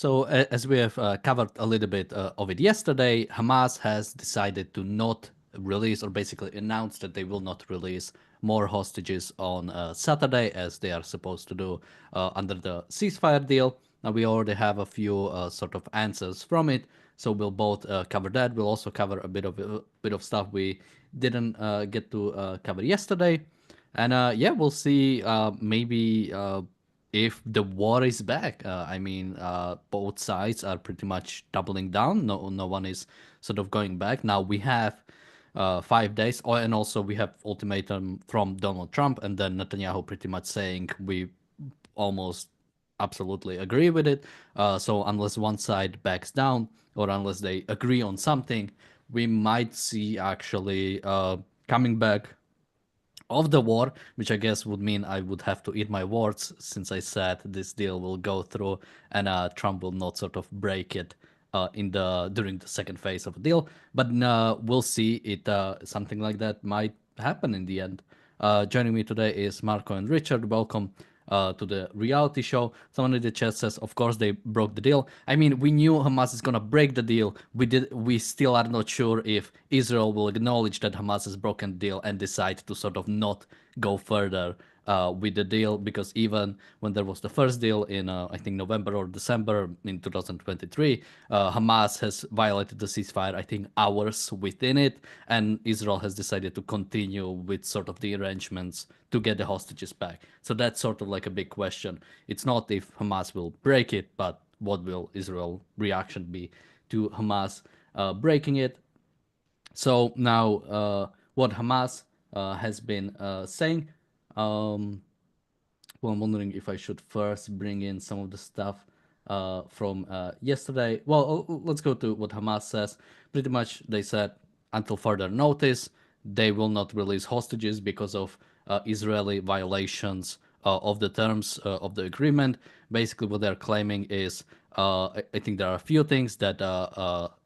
So, as we have covered a little bit of it yesterday, Hamas has decided to not release, or basically announced that they will not release more hostages on Saturday, as they are supposed to do under the ceasefire deal. Now, we already have a few sort of answers from it, so we'll both cover that. We'll also cover a bit of stuff we didn't get to cover yesterday, and yeah, we'll see. Maybe. If the war is back. I mean, both sides are pretty much doubling down. No one is sort of going back. Now we have 5 days, and also we have ultimatum from Donald Trump, and then Netanyahu pretty much saying we almost absolutely agree with it. So unless one side backs down or unless they agree on something, we might see actually coming back of the war, which I guess would mean I would have to eat my words since I said this deal will go through and Trump will not sort of break it in the during the second phase of the deal. But we'll see. It something like that might happen in the end. Joining me today is Marco and Richard. Welcome to the reality show. Someone in the chat says, "Of course they broke the deal." I mean, we knew Hamas is gonna break the deal. We still are not sure if Israel will acknowledge that Hamas has broken the deal and decide to sort of not go further with the deal, because even when there was the first deal in I think November or December in 2023, Hamas has violated the ceasefire I think hours within it, and Israel has decided to continue with sort of the arrangements to get the hostages back. So that's sort of like a big question. It's not if Hamas will break it, but what will Israel reaction be to Hamas breaking it. So now, what Hamas has been saying. Um, well, I'm wondering if I should first bring in some of the stuff from yesterday. Well, let's go to what Hamas says. Pretty much, they said until further notice, they will not release hostages because of Israeli violations of the terms of the agreement. Basically, what they're claiming is I think there are a few things that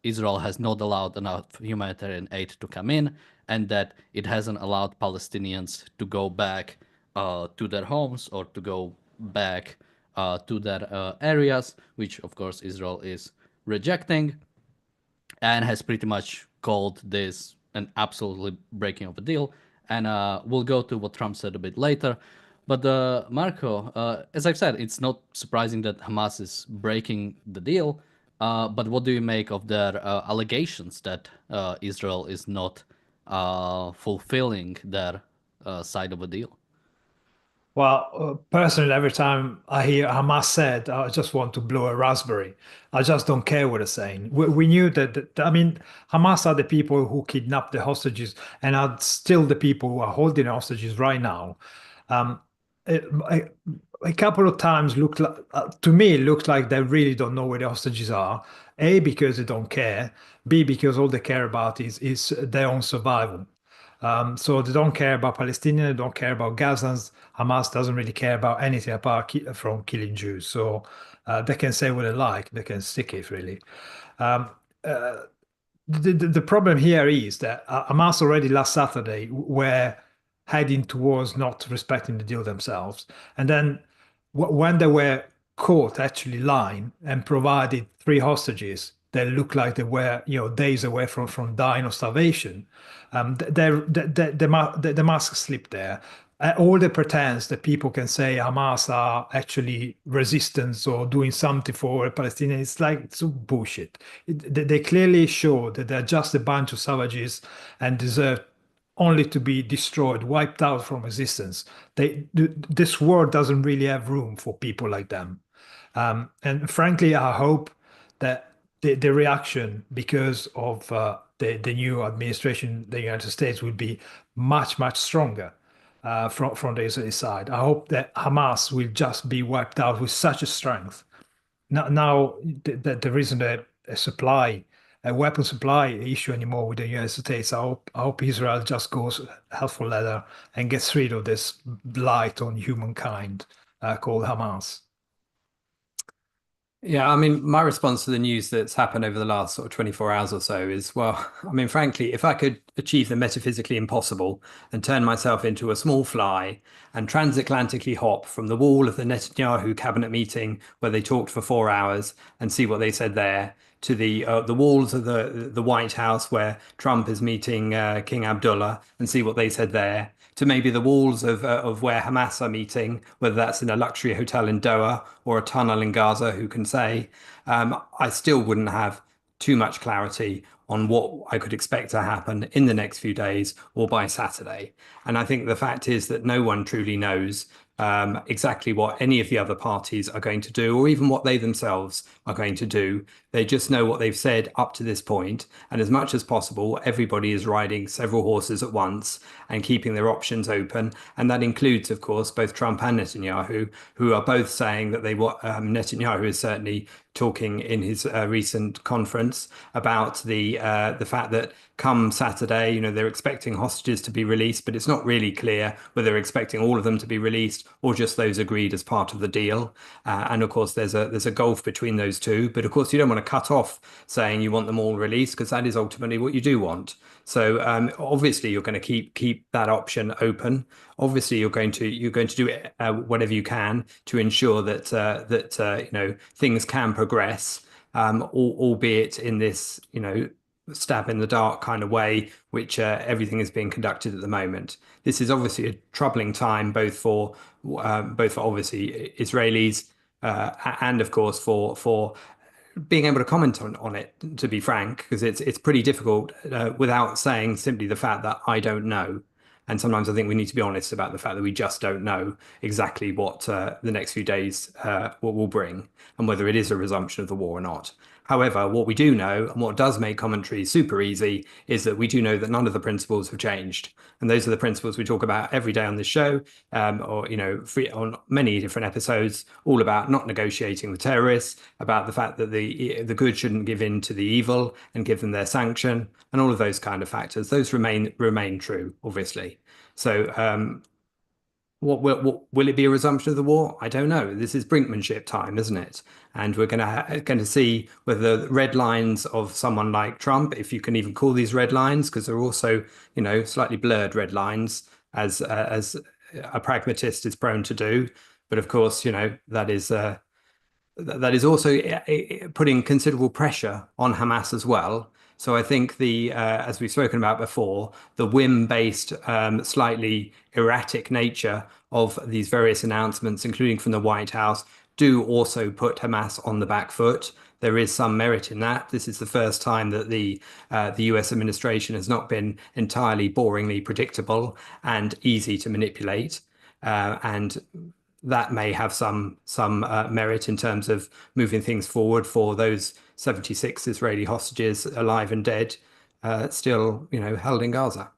Israel has not allowed enough humanitarian aid to come in, and that it hasn't allowed Palestinians to go back to their homes or to go back to their areas, which of course Israel is rejecting, and has pretty much called this an absolutely breaking of a deal. And we'll go to what Trump said a bit later. But Marco, as I've said, it's not surprising that Hamas is breaking the deal. But what do you make of their allegations that Israel is not fulfilling their side of a deal? Well, personally, every time I hear Hamas said, I just want to blow a raspberry. I just don't care what they're saying. We knew I mean, Hamas are the people who kidnapped the hostages and are still the people who are holding hostages right now. Um, a, a couple of times looked like, to me, it looks like they really don't know where the hostages are. A, because they don't care. B, because all they care about is their own survival. So they don't care about Palestinians, they don't care about Gazans. Hamas doesn't really care about anything apart from killing Jews. So they can say what they like, they can stick it really. Um, uh, the problem here is that Hamas already last Saturday were heading towards not respecting the deal themselves. And then when they were caught actually lying and provided three hostages that looked like they were, days away from dying of starvation, the mask slipped there. All the pretense that people can say Hamas are actually resistance or doing something for Palestinians, it's like it's bullshit. They clearly show that they're just a bunch of savages and deserve only to be destroyed, wiped out from existence. This world doesn't really have room for people like them. And frankly, I hope that the reaction because of the new administration in the United States will be much, much stronger from the Israeli side. I hope that Hamas will just be wiped out with such a strength. Now there isn't a weapon supply issue anymore with the United States. I hope Israel just goes hell for leather and gets rid of this blight on humankind called Hamas. Yeah, I mean, my response to the news that's happened over the last sort of 24 hours or so is, well, I mean, frankly, if I could achieve the metaphysically impossible and turn myself into a small fly and transatlantically hop from the wall of the Netanyahu cabinet meeting where they talked for 4 hours and see what they said there, to the walls of the White House where Trump is meeting King Abdullah and see what they said there, to maybe the walls of where Hamas are meeting, whether that's in a luxury hotel in Doha or a tunnel in Gaza, who can say? I still wouldn't have too much clarity on what I could expect to happen in the next few days or by Saturday. And I think the fact is that no one truly knows exactly what any of the other parties are going to do, or even what they themselves are going to do. They just know what they've said up to this point, and as much as possible, everybody is riding several horses at once and keeping their options open. And that includes, of course, both Trump and Netanyahu, who are both saying that they want. Netanyahu is certainly talking in his recent conference about the fact that come Saturday, they're expecting hostages to be released, but it's not really clear whether they're expecting all of them to be released or just those agreed as part of the deal. And of course, there's a gulf between those two. But of course, you don't want to cut off saying you want them all released, because that is ultimately what you do want. So obviously, you're going to keep that option open. Obviously, you're going to do whatever you can to ensure that things can progress, albeit in this stab in the dark kind of way, which everything is being conducted at the moment. This is obviously a troubling time, both for obviously Israelis and of course for being able to comment on it, to be frank, because it's pretty difficult without saying simply the fact that I don't know. And sometimes I think we need to be honest about the fact that we just don't know exactly what the next few days will bring and whether it is a resumption of the war or not. However, what we do know, and what does make commentary super easy, is that we do know that none of the principles have changed. And those are the principles we talk about every day on this show, or on many different episodes, all about not negotiating with terrorists, about the fact that the good shouldn't give in to the evil and give them their sanction, and all of those kind of factors. Those remain true, obviously. So what will it be, a resumption of the war? I don't know. This is brinkmanship time, isn't it? And we're going to see whether the red lines of someone like Trump, if you can even call these red lines, because they're also, slightly blurred red lines, as a pragmatist is prone to do. But of course, that is also putting considerable pressure on Hamas as well. So I think as we've spoken about before, the whim-based, slightly erratic nature of these various announcements, including from the White House, do also put Hamas on the back foot. There is some merit in that. This is the first time that the US administration has not been entirely boringly predictable and easy to manipulate. And that may have some merit in terms of moving things forward for those 76 Israeli hostages, alive and dead, still held in Gaza.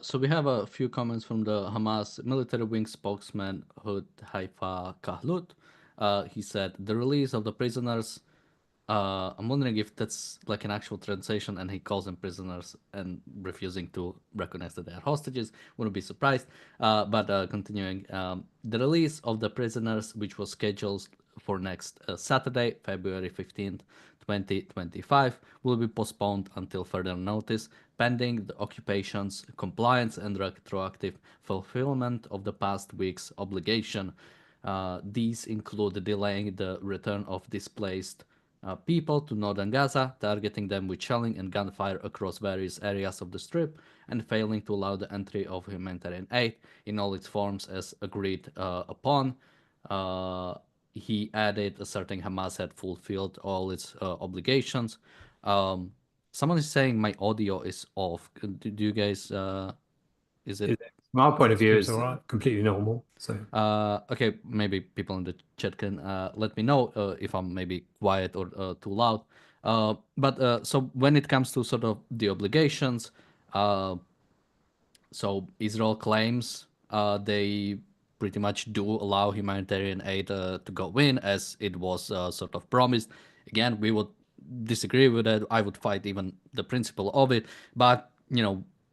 So we have a few comments from the Hamas military wing spokesman Hud Haifa Kahlut. He said the release of the prisoners. I'm wondering if that's like an actual translation, and he calls them prisoners and refusing to recognize that they are hostages. Wouldn't be surprised. But continuing, the release of the prisoners, which was scheduled for next Saturday, February 15th, 2025, will be postponed until further notice, pending the occupation's compliance and retroactive fulfillment of the past week's obligation. These include delaying the return of displaced people to northern Gaza, targeting them with shelling and gunfire across various areas of the Strip, and failing to allow the entry of humanitarian aid in all its forms as agreed upon. Uh, he added, asserting Hamas had fulfilled all its obligations. Um, Someone is saying my audio is off. Do you guys? Is it? From our point of view, Seems all is right. completely normal. So Okay, maybe people in the chat can let me know if I'm maybe quiet or too loud. But so when it comes to sort of the obligations, uh, so Israel claims they pretty much do allow humanitarian aid to go in as it was sort of promised. Again, we would disagree with it. I would fight even the principle of it. But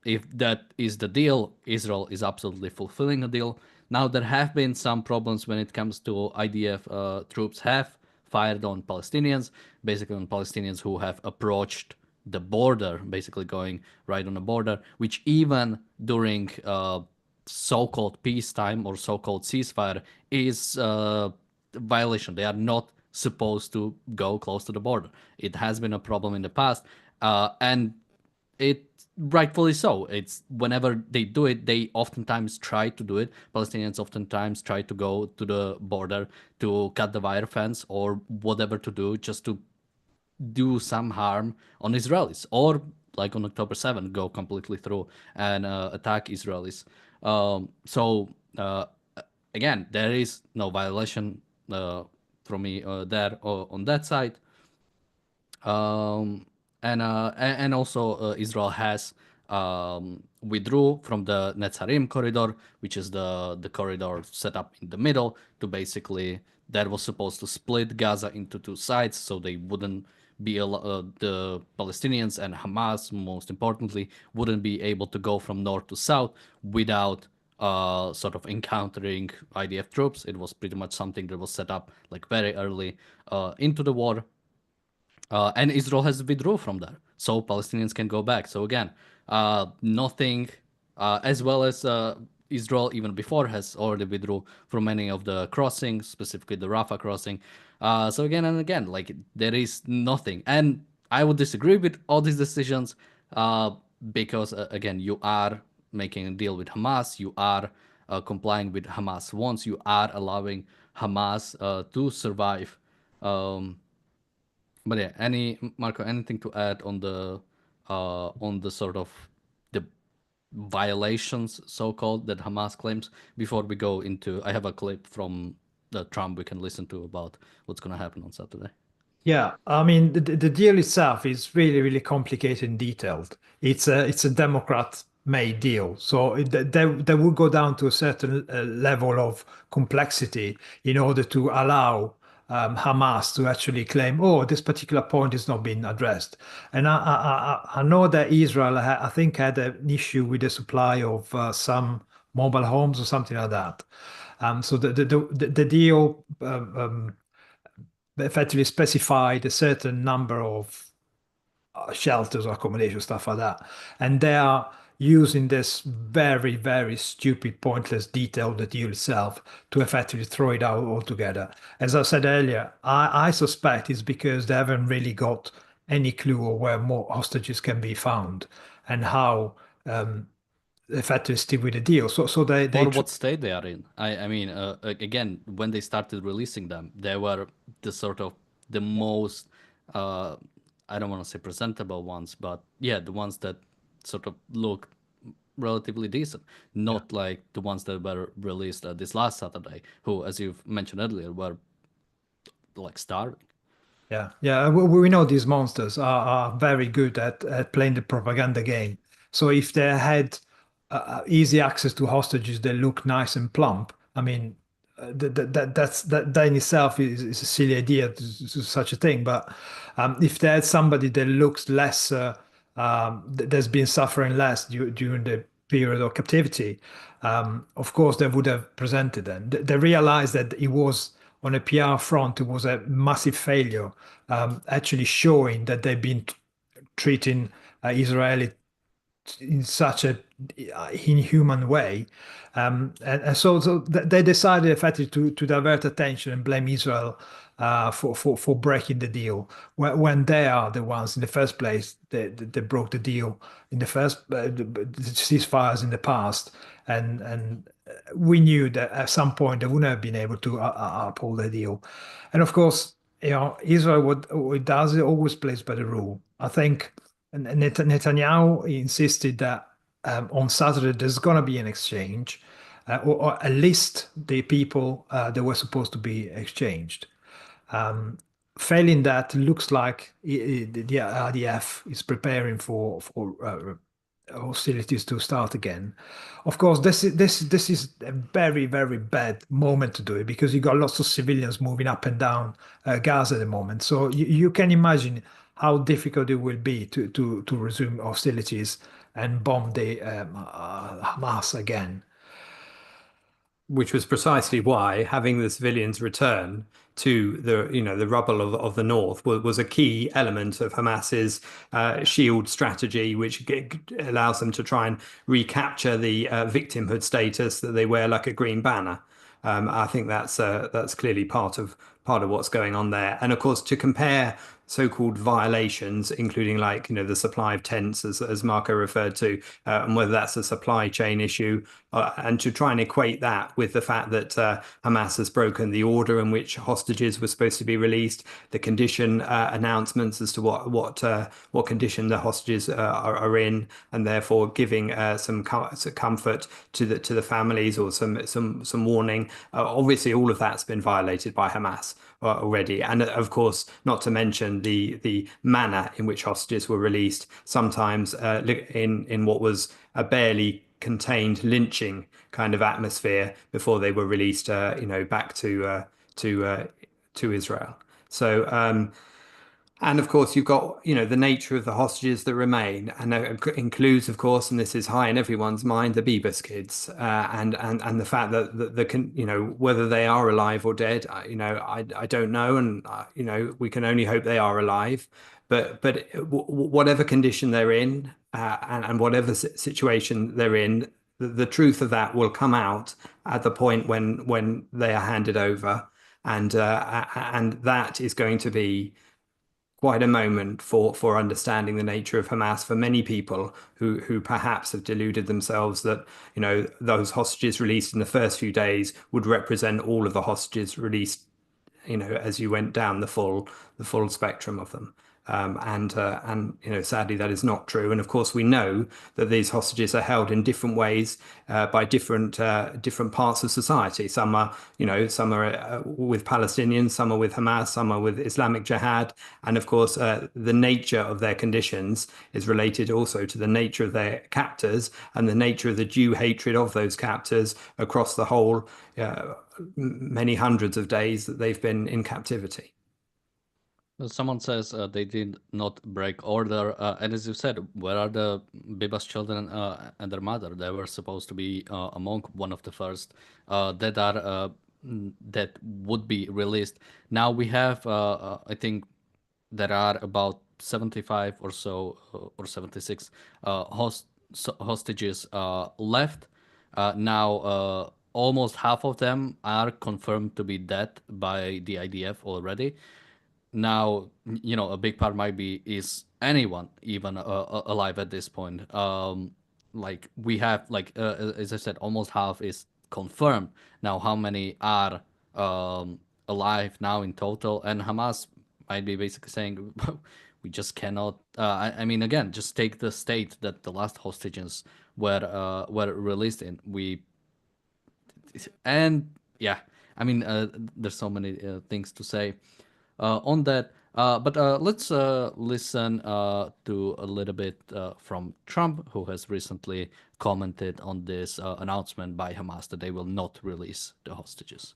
if that is the deal, Israel is absolutely fulfilling the deal. Now, there have been some problems when it comes to IDF troops have fired on Palestinians, basically on Palestinians who have approached the border, basically going right on the border, which even during so-called peacetime or so-called ceasefire is violation. They are not supposed to go close to the border. It has been a problem in the past, and it rightfully so. It's whenever they do it, they oftentimes try to do it. Palestinians oftentimes try to go to the border to cut the wire fence or whatever to do just to do some harm on Israelis, or like on October 7th, go completely through and attack Israelis. So again, there is no violation from me there on that side. Um, and also Israel has withdrew from the Netzarim corridor, which is the corridor set up in the middle to basically that was supposed to split Gaza into two sides, so they wouldn't be the Palestinians and Hamas, most importantly, wouldn't be able to go from north to south without sort of encountering IDF troops. It was pretty much something that was set up like very early into the war, and Israel has withdrawn from there, so Palestinians can go back. So again, nothing, as well as Israel even before has already withdrawn from many of the crossings, specifically the Rafah crossing. So again and again, like there is nothing, and I would disagree with all these decisions because again, you are making a deal with Hamas, you are complying with Hamas wants, you are allowing Hamas to survive. Um, but yeah, Marco, anything to add on the sort of the violations, so called, that Hamas claims before we go into? I have a clip from the Trump we can listen to about what's going to happen on Saturday. Yeah, I mean the deal itself is really, really complicated and detailed. It's a Democrat-made deal, so they will go down to a certain level of complexity in order to allow Hamas to actually claim, oh, this particular point is not being addressed. And I know that Israel, I think, had an issue with the supply of some mobile homes or something like that. So the deal. Effectively specified a certain number of shelters or accommodation, stuff like that. And they are using this very, very stupid, pointless detail, the deal itself, to effectively throw it out altogether. As I said earlier, I suspect it's because they haven't really got any clue of where more hostages can be found and how effectively stick with the deal. So they Or what state they are in. I mean, again, when they started releasing them, they were the sort of the most, uh, I don't want to say presentable ones, but yeah, the ones that sort of look relatively decent, yeah. not like the ones that were released this last Saturday, who, as you've mentioned earlier, were like starving. Yeah, yeah, we know these monsters are very good at playing the propaganda game. So if they had easy access to hostages, they look nice and plump. I mean, that in itself is a silly idea to such a thing. But if they had somebody that looks less, that's been suffering less during the period of captivity, of course they would have presented them. They realized that it was on a PR front, it was a massive failure, actually showing that they've been treating Israeli in such a inhuman way. And so they decided effectively to divert attention and blame Israel for breaking the deal when they are the ones in the first place they broke the deal in the first the ceasefires in the past, and we knew that at some point they wouldn't have been able to uphold the deal. And of course, Israel, what it does, it always plays by the rule. I think Netanyahu insisted that on Saturday there's going to be an exchange, or at least the people that were supposed to be exchanged. Um, Failing that, looks like the RDF is preparing for hostilities to start again. Of course, this is a very, very bad moment to do it because you got lots of civilians moving up and down Gaza at the moment. So you can imagine how difficult it will be to resume hostilities and bomb the Hamas again. which was precisely why having the civilians return to the rubble of the north was a key element of Hamas's shield strategy, which allows them to try and recapture the victimhood status that they wear like a green banner. I think that's clearly part of what's going on there. And of course, to compare so-called violations, including like the supply of tents, as Marco referred to, and whether that's a supply chain issue, and to try and equate that with the fact that Hamas has broken the order in which hostages were supposed to be released, the condition announcements as to what condition the hostages are in, and therefore giving some comfort to the families, or some warning. Obviously, all of that's been violated by Hamas already, and of course, not to mention the manner in which hostages were released, sometimes in what was a barely contained lynching kind of atmosphere before they were released, back to Israel. So. And of course, you've got, the nature of the hostages that remain, and that includes, of course, and this is high in everyone's mind, the Bebas kids, and the fact that whether they are alive or dead, I don't know, and we can only hope they are alive. But whatever condition they're in, and whatever situation they're in, the truth of that will come out at the point when they are handed over, and that is going to be quite a moment for understanding the nature of Hamas for many people who perhaps have deluded themselves that those hostages released in the first few days would represent all of the hostages released as you went down the full spectrum of them. And sadly, that is not true. And of course, we know that these hostages are held in different ways by different parts of society. Some are with Palestinians, some are with Hamas, some are with Islamic Jihad. And of course, the nature of their conditions is related also to the nature of their captors and the nature of the Jew hatred of those captors across the whole many hundreds of days that they've been in captivity. Someone says they did not break order, and as you said, where are the Bebas children and their mother? They were supposed to be among one of the first that would be released. Now we have, I think, there are about 75 or so, or 76 hostages left. Now, almost half of them are confirmed to be dead by the IDF already. Now, a big part might be, is anyone even alive at this point? Like we have, as I said, almost half is confirmed. Now, how many are alive now in total? And Hamas might be basically saying, we just cannot. I mean, again, just take the state that the last hostages were released in. I mean, there's so many things to say on that. But let's listen to a little bit from Trump, who has recently commented on this announcement by Hamas that they will not release the hostages.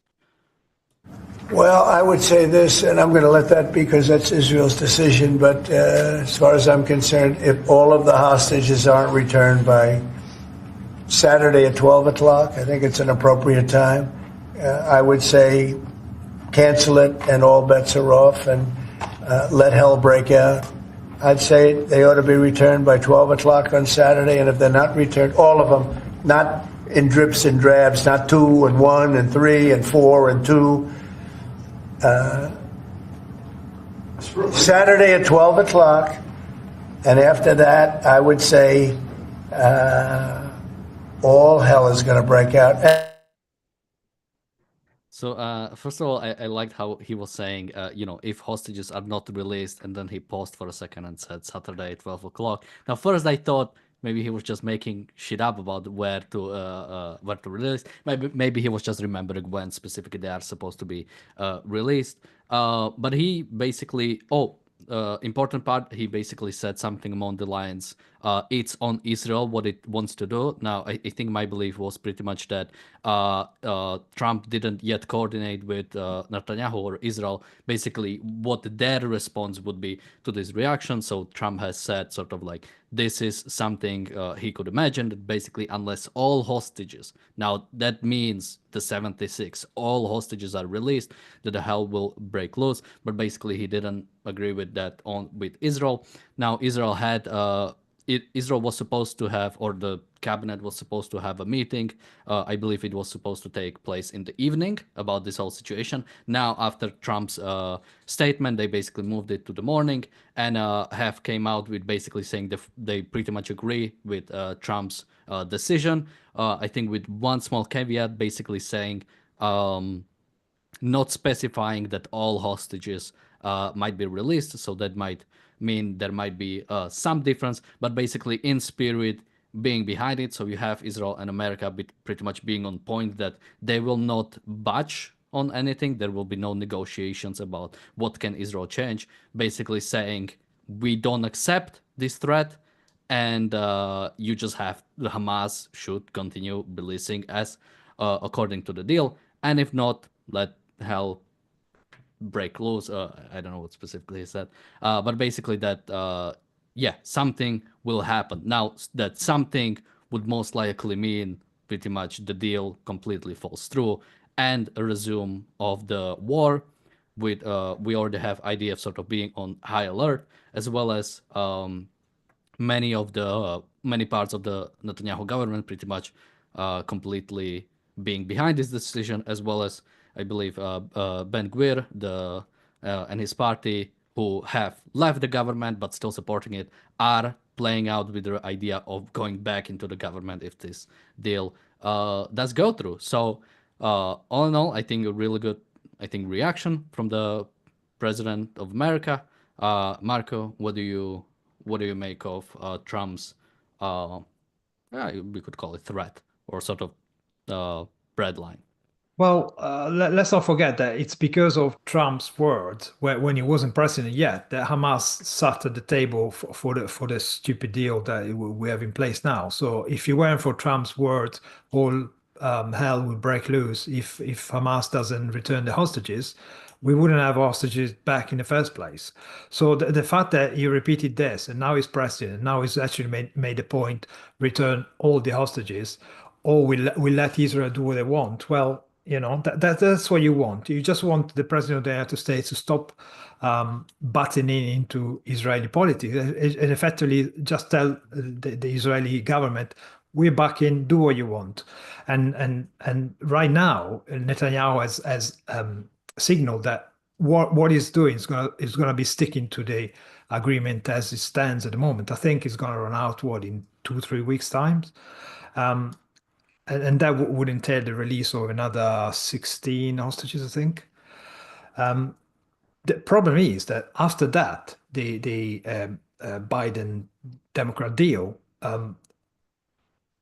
Well, I would say this, and I'm going to let that be because that's Israel's decision. But as far as I'm concerned, if all of the hostages aren't returned by Saturday at 12 o'clock, I think it's an appropriate time. I would say cancel it and all bets are off, and let hell break out. I'd say they ought to be returned by 12 o'clock on Saturday, and if they're not returned, all of them, not in drips and drabs, not 2 and 1 and 3 and 4 and 2. Saturday at 12 o'clock, and after that, I would say all hell is going to break out. So, first of all, I liked how he was saying, if hostages are not released, and then he paused for a second and said Saturday at 12 o'clock. Now, first I thought maybe he was just making shit up about where to release. Maybe he was just remembering when specifically they are supposed to be released. But he basically, important part, he basically said something along the lines, it's on Israel what it wants to do. Now, I think my belief was pretty much that Trump didn't yet coordinate with Netanyahu or Israel, basically what their response would be to this reaction. So Trump has said sort of like this is something he could imagine, that basically unless all hostages, now that means the 76, all hostages are released, that the hell will break loose. But basically he didn't agree with that with Israel. Now Israel had Israel was supposed to have, or the cabinet was supposed to have a meeting. I believe it was supposed to take place in the evening about this whole situation. Now, after Trump's statement, they basically moved it to the morning, and have came out with basically saying they pretty much agree with Trump's decision. I think with one small caveat, basically saying not specifying that all hostages might be released. So that might mean there might be some difference, but basically in spirit being behind it. So you have Israel and America pretty much being on point that they will not budge on anything. There will be no negotiations about what can Israel change. Basically saying we don't accept this threat, and you just have the Hamas should continue releasing as according to the deal, and if not, let hell break loose. I don't know what specifically he said, but basically that yeah, something will happen. Now that something would most likely mean pretty much the deal completely falls through and a resume of the war. With we already have IDF sort of being on high alert, as well as many parts of the Netanyahu government pretty much completely being behind this decision, as well as I believe Ben Gvir and his party, who have left the government but still supporting it, are playing out with the idea of going back into the government if this deal does go through. So all in all, I think a really good reaction from the president of America. Marco, what do you make of Trump's we could call it threat or sort of breadline? Well, let's not forget that it's because of Trump's words when he wasn't president yet that Hamas sat at the table for the stupid deal that we have in place now. So if it weren't for Trump's words, all hell will break loose if Hamas doesn't return the hostages. We wouldn't have hostages back in the first place. So the fact that he repeated this and now he's president, now he's actually made the point, return all the hostages, or we let Israel do what they want. Well, you know, that's what you want. You just want the president of the United States to stop butting into Israeli politics and effectively just tell the Israeli government, we're back in, do what you want. And right now, Netanyahu has signaled that what he's doing is gonna be sticking to the agreement as it stands at the moment. I think it's gonna run out in 2-3 weeks' time. And that would entail the release of another 16 hostages, I think. The problem is that after that, the Biden Democrat deal,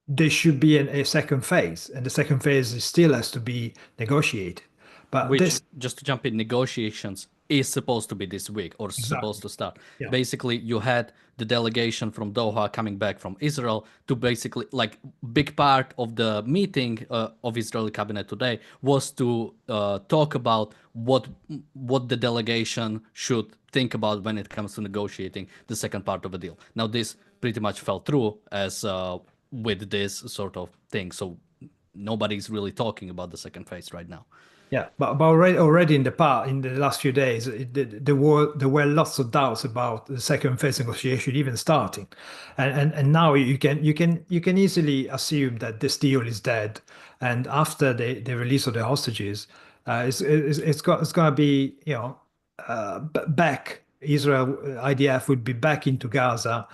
there should be a second phase, and the second phase still has to be negotiated. But which, just to jump in, negotiations is supposed to be this week, or supposed to start. Yeah. Basically, you had the delegation from Doha coming back from Israel to basically, like, big part of the meeting of Israeli cabinet today was to talk about what the delegation should think about when it comes to negotiating the second part of the deal. Now, this pretty much fell through as with this sort of thing. So nobody's really talking about the second phase right now. Yeah, but already in the last few days, there were lots of doubts about the second phase negotiation even starting, and now you can easily assume that this deal is dead, and after the release of the hostages, it's going to be, you know, back. Israel IDF would be back into Gaza,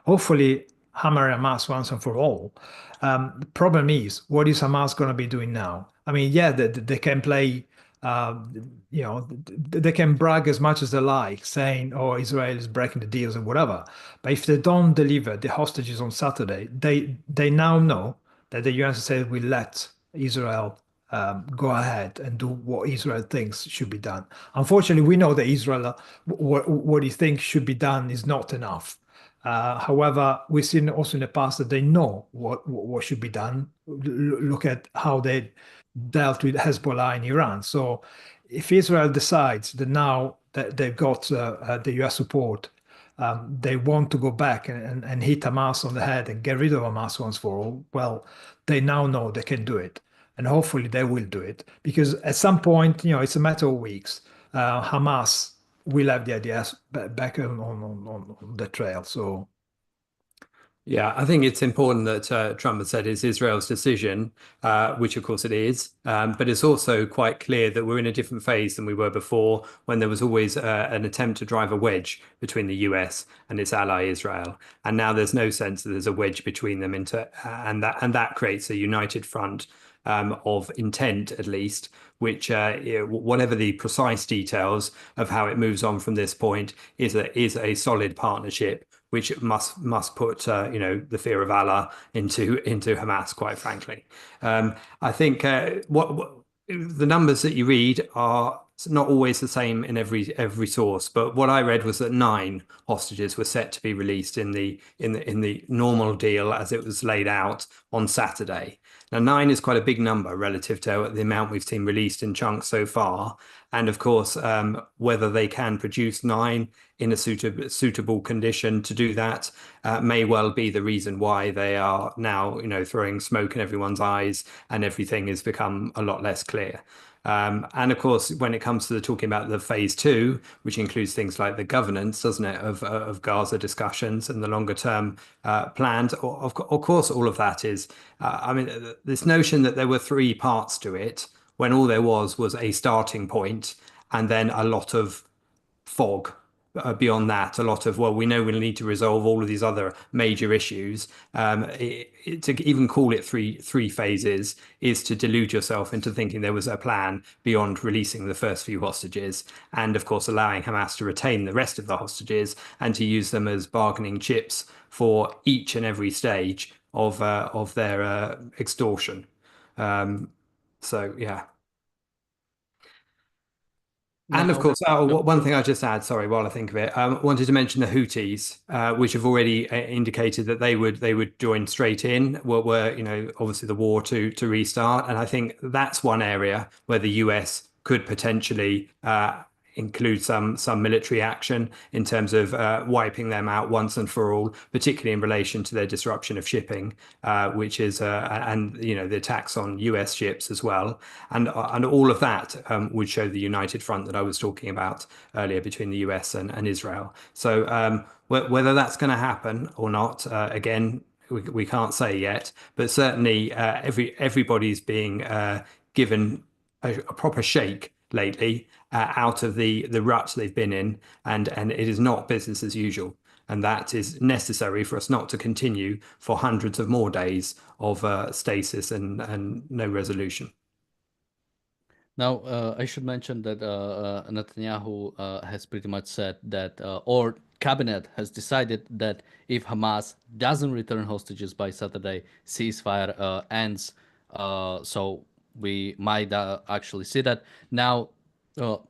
hopefully hammer Hamas once and for all. The problem is, what is Hamas going to be doing now? I mean, yeah, they can play, you know, they can brag as much as they like, saying, "Oh, Israel is breaking the deals" or whatever. But if they don't deliver the hostages on Saturday, they now know that the United States will let Israel go ahead and do what Israel thinks should be done. Unfortunately, we know that Israel, what he thinks should be done is not enough. However, we've seen also in the past that they know what should be done. Look at how they dealt with Hezbollah in Iran. So if Israel decides that now that they've got the US support, they want to go back and hit Hamas on the head and get rid of Hamas once for all. Well, they now know they can do it, and hopefully they will do it, because at some point, it's a matter of weeks. Hamas will have the ideas back on the trail. So. Yeah, I think it's important that Trump has said it's Israel's decision, which of course it is. But it's also quite clear that we're in a different phase than we were before, when there was always an attempt to drive a wedge between the US and its ally Israel. And now there's no sense that there's a wedge between them, and that creates a united front of intent, at least, which, whatever the precise details of how it moves on from this point, is a solid partnership, which must put the fear of Allah into Hamas, quite frankly. I think what the numbers that you read are not always the same in every source, but what I read was that 9 hostages were set to be released in the normal deal as it was laid out on Saturday. Now, 9 is quite a big number relative to the amount we've seen released in chunks so far. And of course, whether they can produce 9 in a suitable condition to do that may well be the reason why they are now, throwing smoke in everyone's eyes, and everything has become a lot less clear. And of course, when it comes to talking about the phase 2, which includes things like the governance, doesn't it, of Gaza discussions and the longer term plans, of course, all of that is, this notion that there were 3 parts to it, when all there was a starting point, and then a lot of fog beyond that, a lot of, well, we know we'll need to resolve all of these other major issues. To even call it three phases is to delude yourself into thinking there was a plan beyond releasing the first few hostages, and of course allowing Hamas to retain the rest of the hostages and to use them as bargaining chips for each and every stage of their extortion. So yeah. And of course, one thing I just add, sorry, while I think of it, wanted to mention the Houthis, which have already indicated that they would join straight in. Were obviously the war to restart, and I think that's one area where the US could potentially include some military action in terms of wiping them out once and for all, particularly in relation to their disruption of shipping, which is and the attacks on US ships as well, and all of that would show the united front that I was talking about earlier between the US and Israel. So whether that's going to happen or not, again, we can't say yet, but certainly everybody's being given a proper shake lately out of the rut they've been in, and it is not business as usual, and that is necessary for us not to continue for hundreds of more days of stasis and no resolution. Now, I should mention that Netanyahu has pretty much said that, or cabinet has decided that if Hamas doesn't return hostages by Saturday, ceasefire ends. So we might actually see that. Now,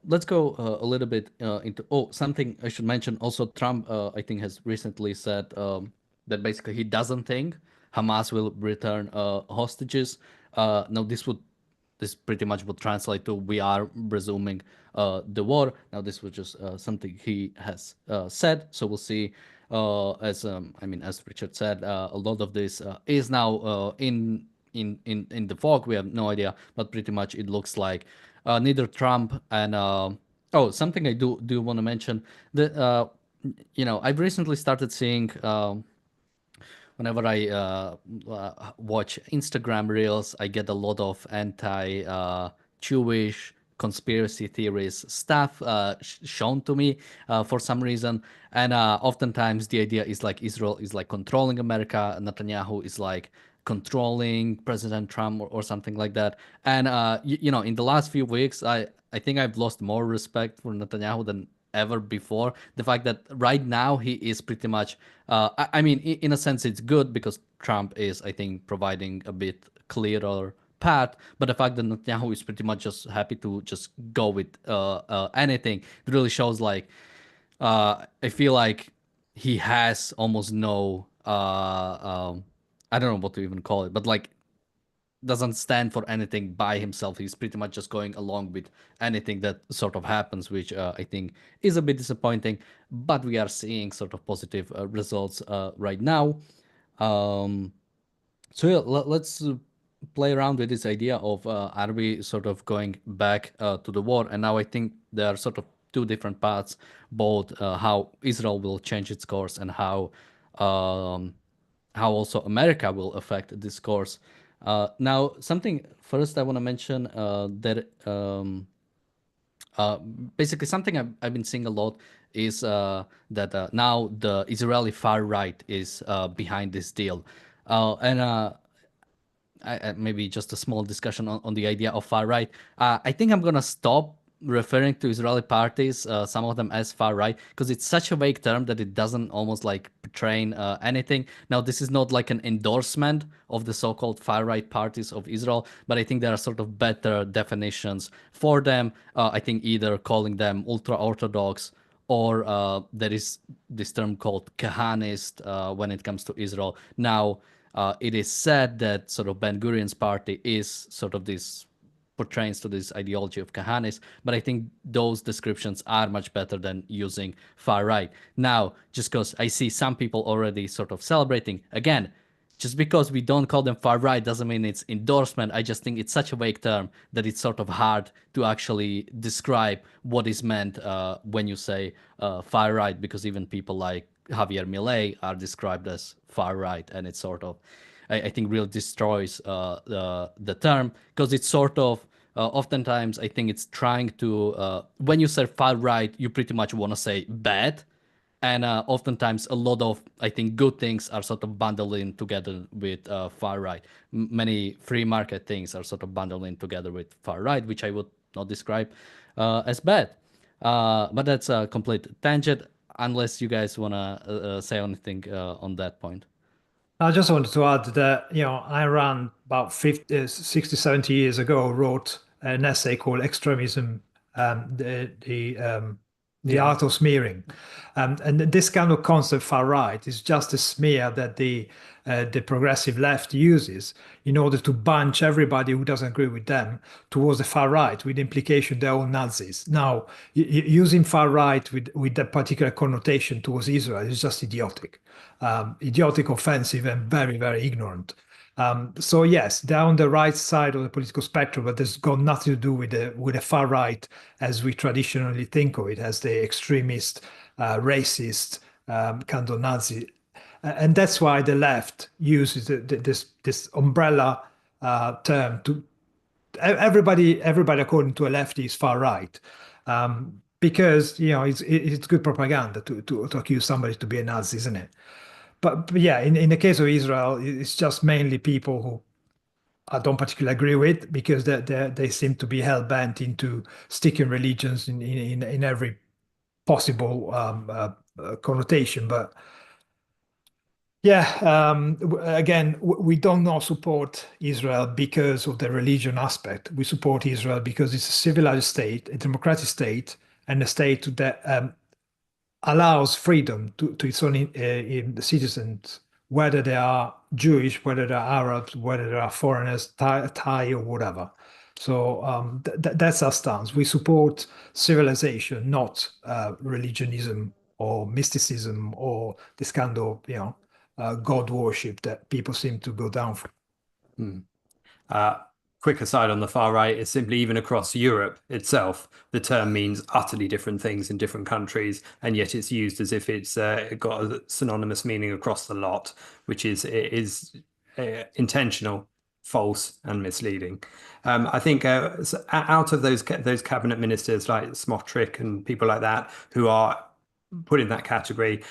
let's go a little bit into something I should mention. Also, Trump, I think, has recently said that basically he doesn't think Hamas will return hostages. Now, this pretty much would translate to we are resuming the war. Now, this was just something he has said. So we'll see. As Richard said, a lot of this is now in the fog. We have no idea, but pretty much it looks like neither Trump and something I do want to mention that I've recently started seeing. Whenever I watch Instagram reels, I get a lot of anti-Jewish conspiracy theories stuff shown to me for some reason. And oftentimes the idea is like Israel is like controlling America, and Netanyahu is like controlling President Trump or something like that. And in the last few weeks, I think I've lost more respect for Netanyahu than ever before. The fact that right now he is pretty much, in a sense, it's good because Trump is, I think, providing a bit clearer path. But the fact that Netanyahu is pretty much just happy to just go with anything, it really shows like, I feel like he has almost no, I don't know what to even call it, but like doesn't stand for anything by himself. He's pretty much just going along with anything that sort of happens, which I think is a bit disappointing. But we are seeing sort of positive results right now. So yeah, let's play around with this idea of are we sort of going back to the war? And now I think there are sort of two different paths, both how Israel will change its course and um, how also America will affect this course. Now, something first I want to mention that uh, basically something I've been seeing a lot is that now the Israeli far right is behind this deal. And maybe just a small discussion on the idea of far right. I think I'm gonna stop referring to Israeli parties, some of them as far right, because it's such a vague term that it doesn't almost like portray anything. Now, this is not like an endorsement of the so-called far right parties of Israel, but I think there are sort of better definitions for them. I think either calling them ultra-Orthodox or there is this term called Kahanist when it comes to Israel. Now, it is said that sort of Ben Gurion's party is sort of this portrays to this ideology of Kahanis, but I think those descriptions are much better than using far right. Now, just because I see some people already sort of celebrating, again, just because we don't call them far right doesn't mean it's endorsement. I just think it's such a vague term that it's sort of hard to actually describe what is meant when you say far right, because even people like Javier Milei are described as far right, and it's sort of, I think, really destroys the term, because it's sort of oftentimes I think it's trying to when you say far right, you pretty much want to say bad, and oftentimes a lot of I think good things are sort of bundled in together with far right. Many free market things are sort of bundled in together with far right, which I would not describe as bad. But that's a complete tangent. Unless you guys want to say anything on that point. I just wanted to add that, Ayn Rand about 50, 60, 70 years ago wrote an essay called Extremism, the art of smearing. And this kind of concept, far right, is just a smear that the progressive left uses in order to bunch everybody who doesn't agree with them towards the far right, with implication they're all Nazis. Now, using far right with that particular connotation towards Israel is just idiotic. Idiotic, offensive, and very, very ignorant. So yes, they're on the right side of the political spectrum, but there's got nothing to do with the far right as we traditionally think of it, as the extremist, racist, kind of Nazi. And that's why the left uses this umbrella term to everybody according to a lefty is far right. Because it's good propaganda to accuse somebody to be a Nazi, isn't it? But yeah, in the case of Israel, it's just mainly people who I don't particularly agree with, because they seem to be hell bent into sticking religions in every possible connotation. But yeah, again, we don't not support Israel because of the religion aspect. We support Israel because it's a civilized state, a democratic state, and a state that allows freedom to its own in the citizens, whether they are Jewish, whether they are Arabs, whether they are foreigners, Thai or whatever. So that's our stance. We support civilization, not religionism or mysticism or this kind of God worship that people seem to go down for. Quick aside on the far right is simply even across Europe itself, the term means utterly different things in different countries, and yet it's used as if it's got a synonymous meaning across the lot, which is intentional, false, and misleading. I think out of those cabinet ministers like Smotrich and people like that who are put in that category.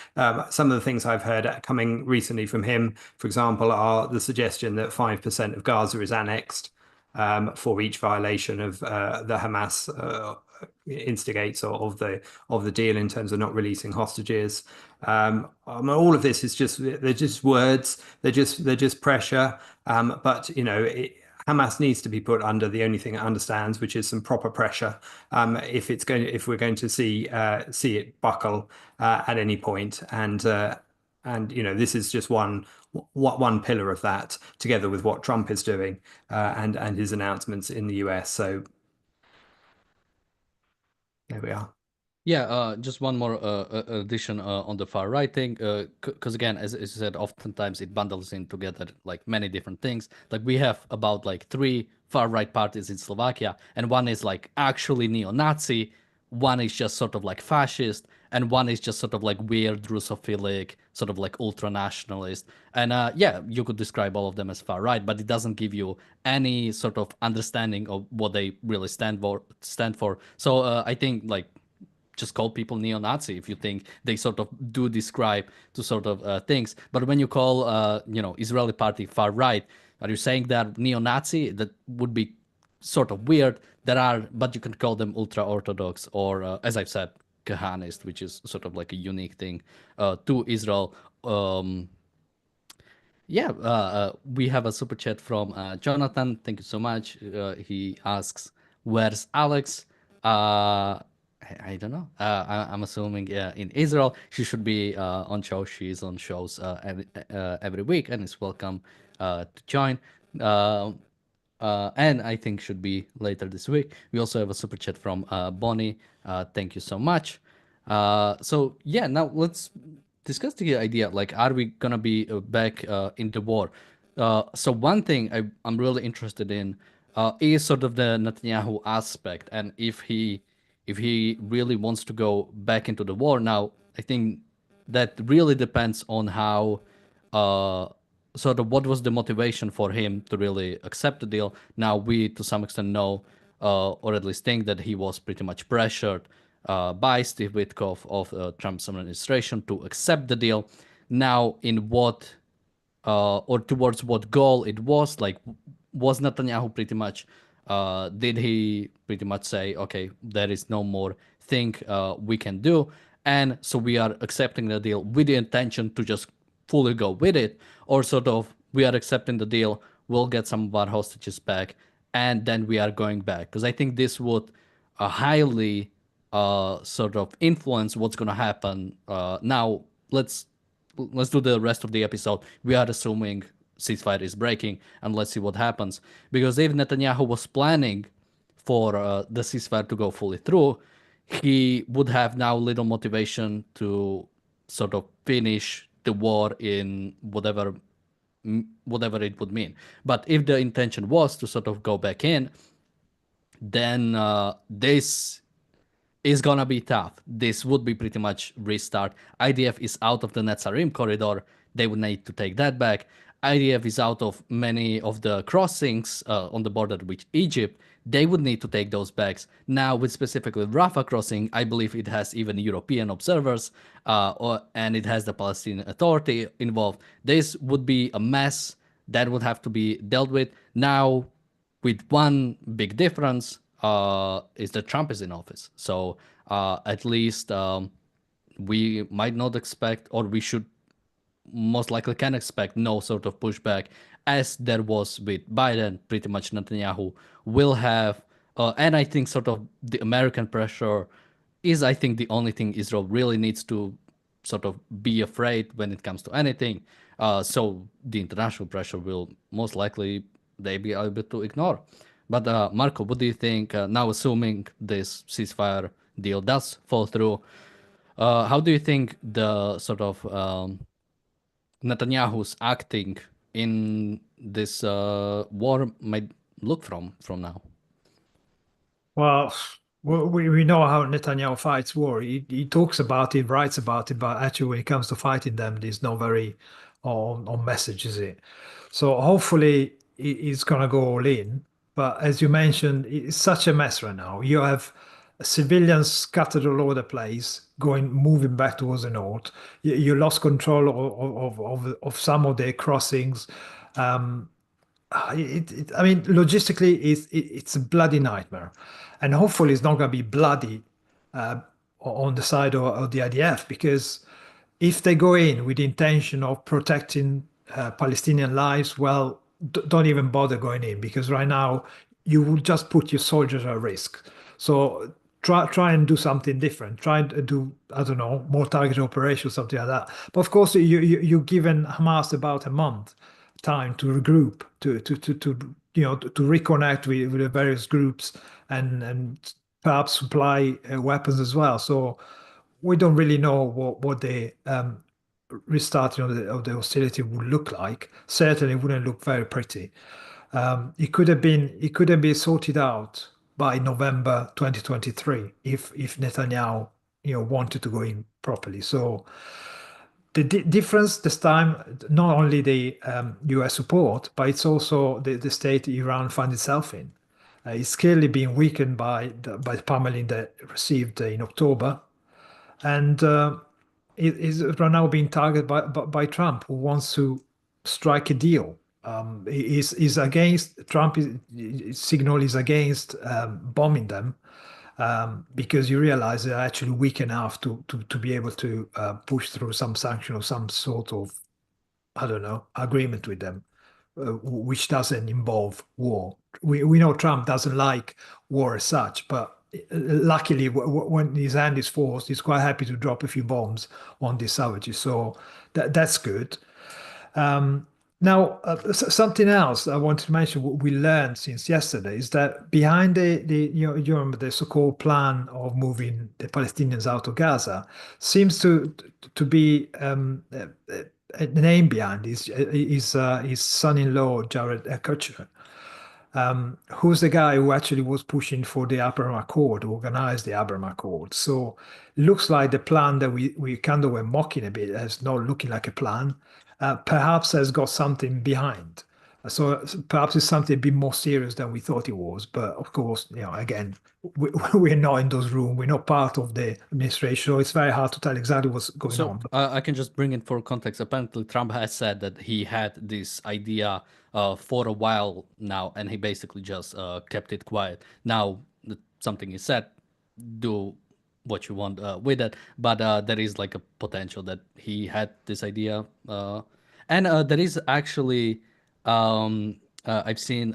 Some of the things I've heard coming recently from him, for example, are the suggestion that 5% of Gaza is annexed for each violation of the Hamas instigates of the deal in terms of not releasing hostages. All of this is they're just words. They're just pressure. But Hamas needs to be put under the only thing it understands, which is some proper pressure. If we're going to see it buckle at any point, and And this is just one pillar of that, together with what Trump is doing and his announcements in the US. So there we are. Yeah, just one more addition on the far right thing, because again, as you said, oftentimes it bundles in together like many different things. Like we have about like 3 far right parties in Slovakia, and one is like actually neo-Nazi, one is just sort of like fascist, and one is just sort of like weird Russophilic, sort of like ultra-nationalist. And yeah, you could describe all of them as far right, but it doesn't give you any sort of understanding of what they really stand for. So I think like just call people neo-Nazi if you think they sort of do describe to sort of things. But when you call, Israeli party far right, are you saying that neo-Nazi? That would be sort of weird. But you can call them ultra-Orthodox or, as I've said, Kahanist, which is sort of like a unique thing to Israel. Yeah, we have a super chat from Jonathan. Thank you so much. He asks, "Where's Alex?" I don't know. I'm assuming in Israel. She should be on show. She's on shows every week and is welcome to join. And I think should be later this week. We also have a super chat from Bonnie. Thank you so much. So yeah, now let's discuss the idea. Like, are we gonna be back in the war? So one thing I'm really interested in is sort of the Netanyahu aspect, and if he really wants to go back into the war now. I think that really depends on how sort of what was the motivation for him to really accept the deal. Now we to some extent know or at least think that he was pretty much pressured by Steve Witkoff of Trump's administration to accept the deal. Now in what or towards what goal it was, like was Netanyahu pretty much did he pretty much say, okay, there is no more thing we can do, and so we are accepting the deal with the intention to just fully go with it, or sort of we are accepting the deal, we'll get some of our hostages back, and then we are going back? Because I think this would highly sort of influence what's going to happen. Now let's do the rest of the episode. We are assuming ceasefire is breaking, and let's see what happens. Because if Netanyahu was planning for the ceasefire to go fully through, he would have now little motivation to sort of finish the war in whatever it would mean. But if the intention was to sort of go back in, then this is gonna be tough. This would be pretty much restart. IDF is out of the Netzarim corridor. They would need to take that back. IDF is out of many of the crossings on the border with Egypt. They would need to take those back. Now, with specifically Rafah crossing, I believe it has even European observers, and it has the Palestinian Authority involved. This would be a mess that would have to be dealt with. Now, with one big difference, is that Trump is in office. So at least we might not expect, or we should most likely can expect no sort of pushback as there was with Biden. Pretty much Netanyahu will have, and I think sort of the American pressure is, I think, the only thing Israel really needs to sort of be afraid when it comes to anything. So the international pressure will most likely they be able to ignore. But Marco, what do you think now, assuming this ceasefire deal does fall through? How do you think the sort of Netanyahu's acting in this war might look from now? Well, we know how Netanyahu fights war. He talks about it, writes about it, but actually when it comes to fighting them, there's no very on message, is it? So hopefully he's gonna go all in. But as you mentioned, it's such a mess right now. You have civilians scattered all over the place, moving back towards the north. You lost control of some of their crossings. I mean, logistically, it's a bloody nightmare, and hopefully, it's not going to be bloody on the side of the IDF, because if they go in with the intention of protecting Palestinian lives, well, don't even bother going in, because right now you will just put your soldiers at risk. So try and do something different. Try and do, I don't know, more targeted operations, something like that. But of course, you're given Hamas about a month time to regroup, to to reconnect with the various groups and perhaps supply weapons as well. So we don't really know what the restarting of the hostility would look like. Certainly, it wouldn't look very pretty. It could have been sorted out by November 2023 if Netanyahu wanted to go in properly. So the difference this time, not only the US support, but it's also the state Iran finds itself in. It's clearly been weakened by the pummeling that received in October, and it is right now being targeted by Trump, who wants to strike a deal. Is against Trump. Signal is against bombing them, because you realize they're actually weak enough to be able to push through some sanction or some sort of, I don't know, agreement with them, which doesn't involve war. We know Trump doesn't like war as such, but luckily, when his hand is forced, he's quite happy to drop a few bombs on these savages. So that's good. Now, something else I wanted to mention, what we learned since yesterday, is that behind you remember the so-called plan of moving the Palestinians out of Gaza seems to be a name behind his son-in-law, Jared Kushner, who's the guy who actually was pushing for the Abraham Accord, organized the Abraham Accord. So looks like the plan that we kind of were mocking a bit as not looking like a plan, perhaps has got something behind. So perhaps it's something a bit more serious than we thought it was. But of course, again, we're not in those rooms. We're not part of the administration. So it's very hard to tell exactly what's going on. I can just bring it for context. Apparently, Trump has said that he had this idea for a while now, and he basically just kept it quiet. Now, something is said, do what you want with it, but there is like a potential that he had this idea. And there is actually, I've seen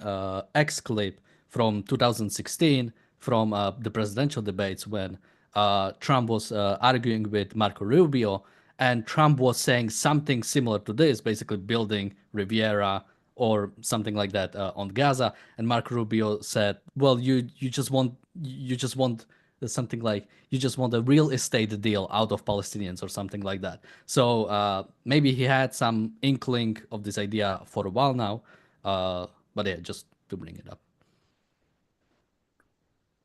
X clip from 2016 from the presidential debates when Trump was arguing with Marco Rubio, and Trump was saying something similar to this, basically building Riviera or something like that on Gaza. And Marco Rubio said, "Well, you just want something like you just want a real estate deal out of Palestinians or something like that." So maybe he had some inkling of this idea for a while now, but yeah, just to bring it up.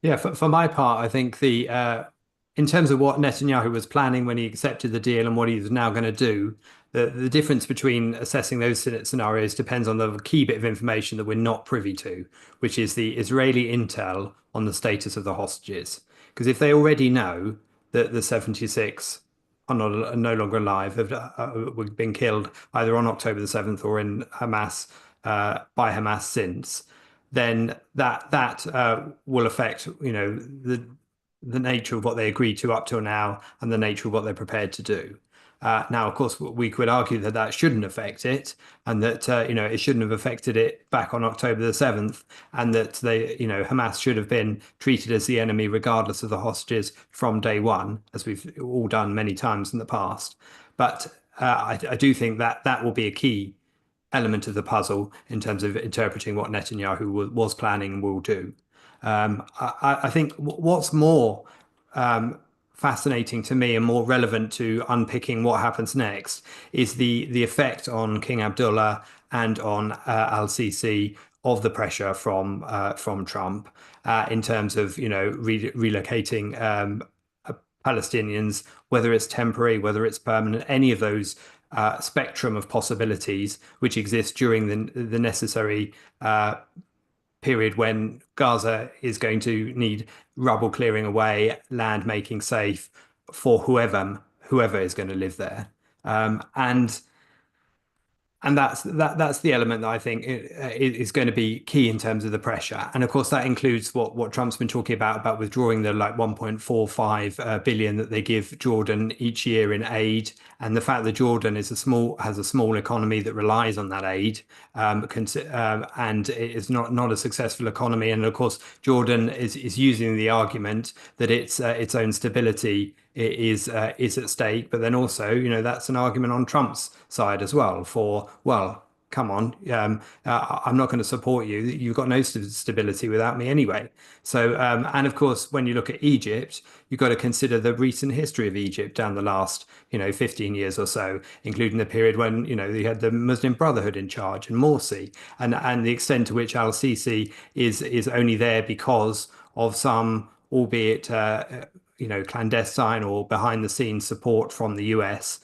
Yeah, for my part, I think in terms of what Netanyahu was planning when he accepted the deal and what he's now going to do, the difference between assessing those scenarios depends on the key bit of information that we're not privy to, which is the Israeli intel on the status of the hostages. Because if they already know that the 76 are no longer alive, have been killed either on October the 7th or in Hamas by Hamas since, then that will affect the nature of what they agreed to up till now and the nature of what they're prepared to do. Now, of course, we could argue that that shouldn't affect it, and that it shouldn't have affected it back on October the 7th, and that Hamas should have been treated as the enemy regardless of the hostages from day one, as we've all done many times in the past. But I do think that will be a key element of the puzzle in terms of interpreting what Netanyahu was planning and will do. I think what's more fascinating to me and more relevant to unpicking what happens next is the effect on King Abdullah and on al-Sisi of the pressure from Trump in terms of relocating Palestinians, whether it's temporary, whether it's permanent, any of those spectrum of possibilities which exist during the necessary period when Gaza is going to need rubble clearing away, land making safe for whoever is going to live there. And And that's the element that I think is going to be key in terms of the pressure. And of course, that includes what Trump's been talking about withdrawing the like 1.45 billion that they give Jordan each year in aid, and the fact that Jordan has a small economy that relies on that aid, and it is not a successful economy. And of course, Jordan is using the argument that its own stability is at stake. But then also, that's an argument on Trump's side as well for, well, come on, I'm not going to support you. You've got no stability without me anyway. So, and of course, when you look at Egypt, you've got to consider the recent history of Egypt down the last, 15 years or so, including the period when, you had the Muslim Brotherhood in charge and Morsi, and the extent to which al-Sisi is only there because of some, albeit clandestine or behind the scenes support from the US.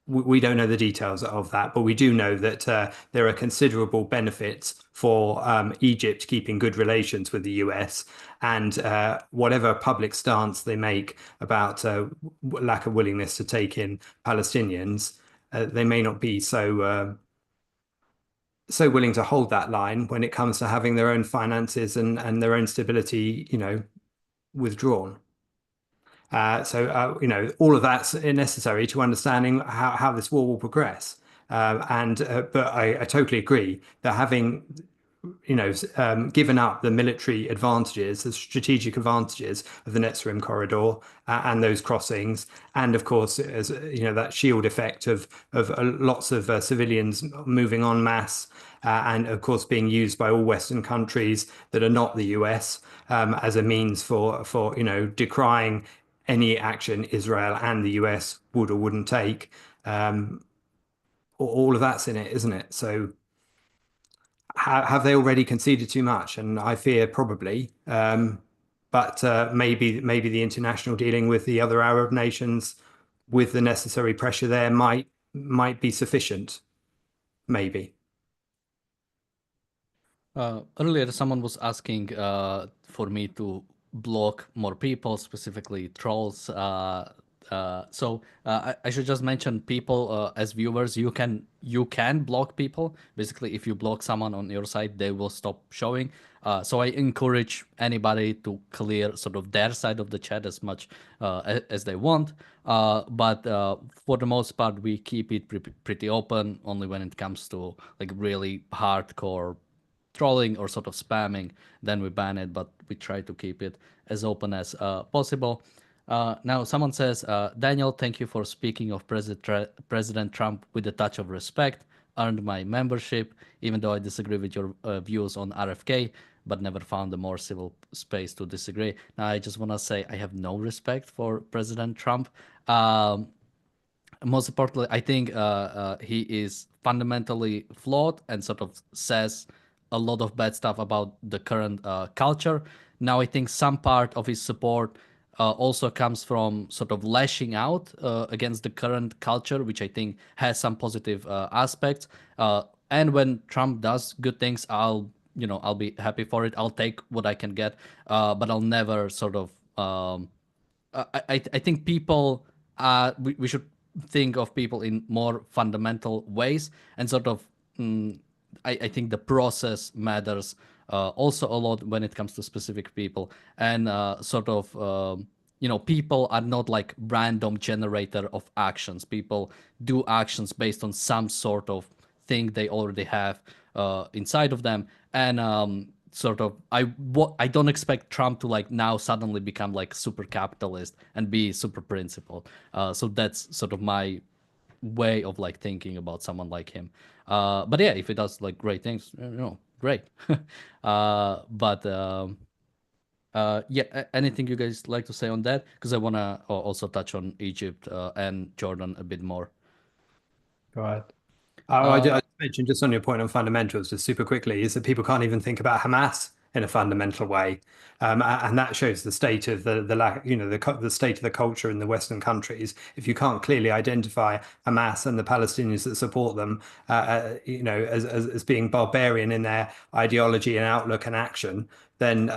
We don't know the details of that, but we do know that there are considerable benefits for Egypt keeping good relations with the US, and whatever public stance they make about lack of willingness to take in Palestinians, they may not be so willing to hold that line when it comes to having their own finances and their own stability, withdrawn. So all of that's necessary to understanding how this war will progress. But I totally agree that having given up the military advantages, the strategic advantages of the Netzarim corridor and those crossings, and of course, as that shield effect of lots of civilians moving en masse, and of course being used by all Western countries that are not the US as a means for decrying any action Israel and the US would or wouldn't take. All of that's in it, isn't it? So have they already conceded too much? And I fear probably. But maybe the international dealing with the other Arab nations with the necessary pressure there might be sufficient. Maybe. Earlier, someone was asking for me to block more people, specifically trolls. I should just mention people as viewers. You can block people. Basically, if you block someone on your side, they will stop showing. So I encourage anybody to clear sort of their side of the chat as much as they want. But for the most part, we keep it pretty open. Only when it comes to like really hardcore trolling or sort of spamming, then we ban it, but we try to keep it as open as possible. Now, someone says, Daniel, thank you for speaking of President Trump with a touch of respect. Earned my membership, even though I disagree with your views on RFK, but never found a more civil space to disagree. Now, I just want to say I have no respect for President Trump. Most importantly, I think he is fundamentally flawed and sort of says a lot of bad stuff about the current culture. Now, I think some part of his support also comes from sort of lashing out against the current culture, which I think has some positive aspects. And when Trump does good things, I'll be happy for it. I'll take what I can get, but I'll never sort of. I think people we should think of people in more fundamental ways and sort of. I think the process matters also a lot when it comes to specific people, and sort of people are not like random generator of actions. People do actions based on some sort of thing they already have inside of them, and sort of I don't expect Trump to like now suddenly become like super capitalist and be super principled. So that's sort of my way of like thinking about someone like him. But yeah, if he does like great things, great. Anything you guys like to say on that? Because I want to also touch on Egypt and Jordan a bit more. Go ahead. I mentioned just on your point on fundamentals, just super quickly, is that people can't even think about Hamas in a fundamental way, and that shows the state of the lack, the state of the culture in the Western countries. If you can't clearly identify Hamas and the Palestinians that support them, as being barbarian in their ideology and outlook and action, then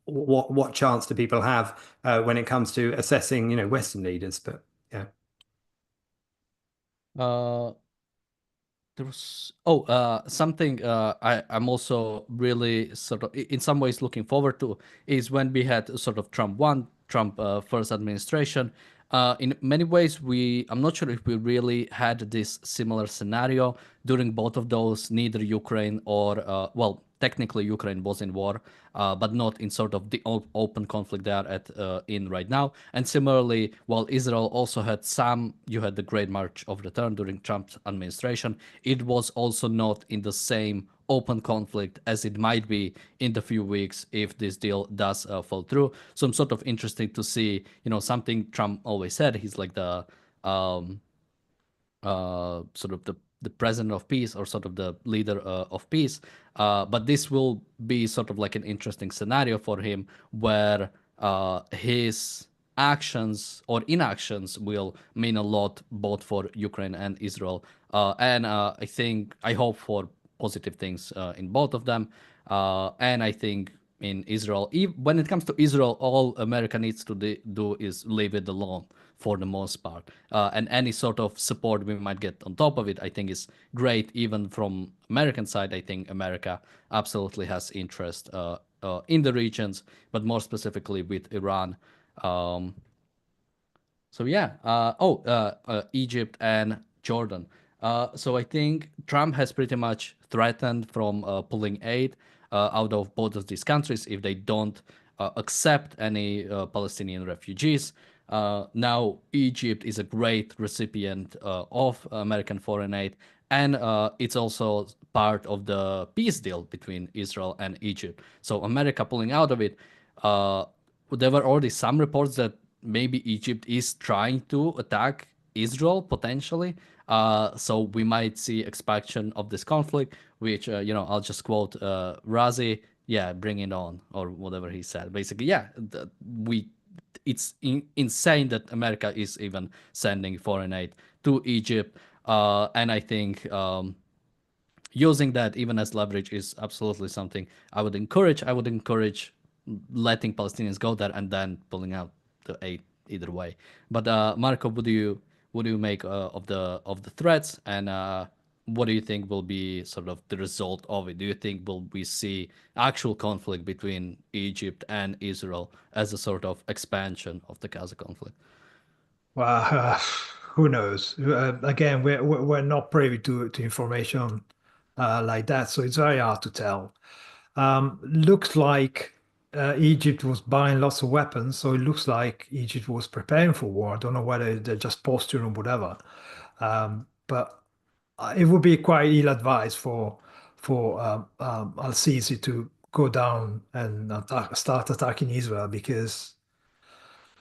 what chance do people have when it comes to assessing Western leaders? But yeah. There was something I'm also really sort of in some ways looking forward to is when we had sort of Trump first administration. In many ways, I'm not sure if we really had this similar scenario during both of those. Neither Ukraine or well, technically Ukraine was in war, but not in sort of the open conflict they are in right now. And similarly, while Israel also had you had the Great March of Return during Trump's administration, it was also not in the same open conflict as it might be in the few weeks if this deal does fall through. So I'm sort of interested to see, something Trump always said. He's like the um, sort of the president of peace or sort of the leader of peace. But this will be sort of like an interesting scenario for him where his actions or inactions will mean a lot both for Ukraine and Israel. And I hope for positive things in both of them. And I think in Israel, when it comes to Israel, all America needs to do is leave it alone for the most part. And any sort of support we might get on top of it, I think is great. Even from American side, I think America absolutely has interest in the regions, but more specifically with Iran. Um, so yeah. Egypt and Jordan. So I think Trump has pretty much threatened from pulling aid out of both of these countries if they don't accept any Palestinian refugees. Now Egypt is a great recipient of American foreign aid, and it's also part of the peace deal between Israel and Egypt. So America pulling out of it. There were already some reports that maybe Egypt is trying to attack Israel potentially. So we might see expansion of this conflict, which I'll just quote Razi, yeah, bring it on, or whatever he said. Basically, yeah, it's insane that America is even sending foreign aid to Egypt, and I think using that even as leverage is absolutely something I would encourage. I would encourage letting Palestinians go there and then pulling out the aid either way. But Marco, what do you make of the threats, and what do you think will be sort of the result of it? Do you think will we see actual conflict between Egypt and Israel as a sort of expansion of the Gaza conflict? Well, who knows? Again, we're not privy to information like that, so it's very hard to tell. Looks like Egypt was buying lots of weapons, so it looks like Egypt was preparing for war. I don't know whether they're just posturing or whatever, but it would be quite ill-advised for al-Sisi to go down and start attacking Israel, because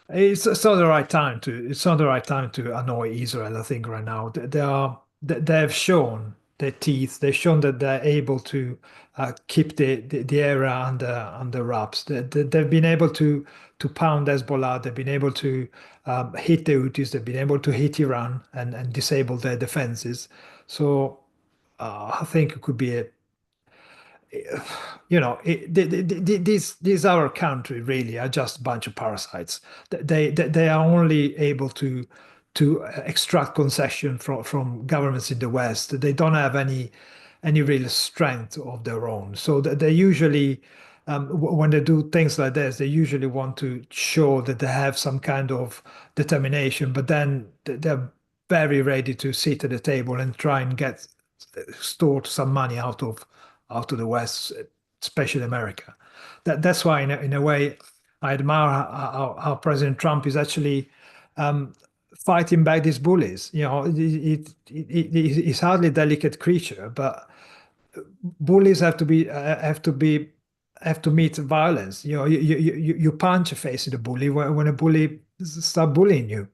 it's not the right time to annoy Israel. I think right now they have shown their teeth. They've shown that they're able to keep the area under wraps. They've been able to pound Hezbollah. They've been able to hit the Houthis. They've been able to hit Iran and disable their defenses. So I think it could be these our country really are just a bunch of parasites. They are only able to extract concession from governments in the West. They don't have any real strength of their own. So they usually, when they do things like this, they usually want to show that they have some kind of determination, but then they're very ready to sit at the table and try and store some money out of the West, especially America. That's why, in a way, I admire how President Trump is actually fighting back these bullies. He's hardly a delicate creature, but bullies have to meet violence. You punch a face at a bully when a bully start bullying you.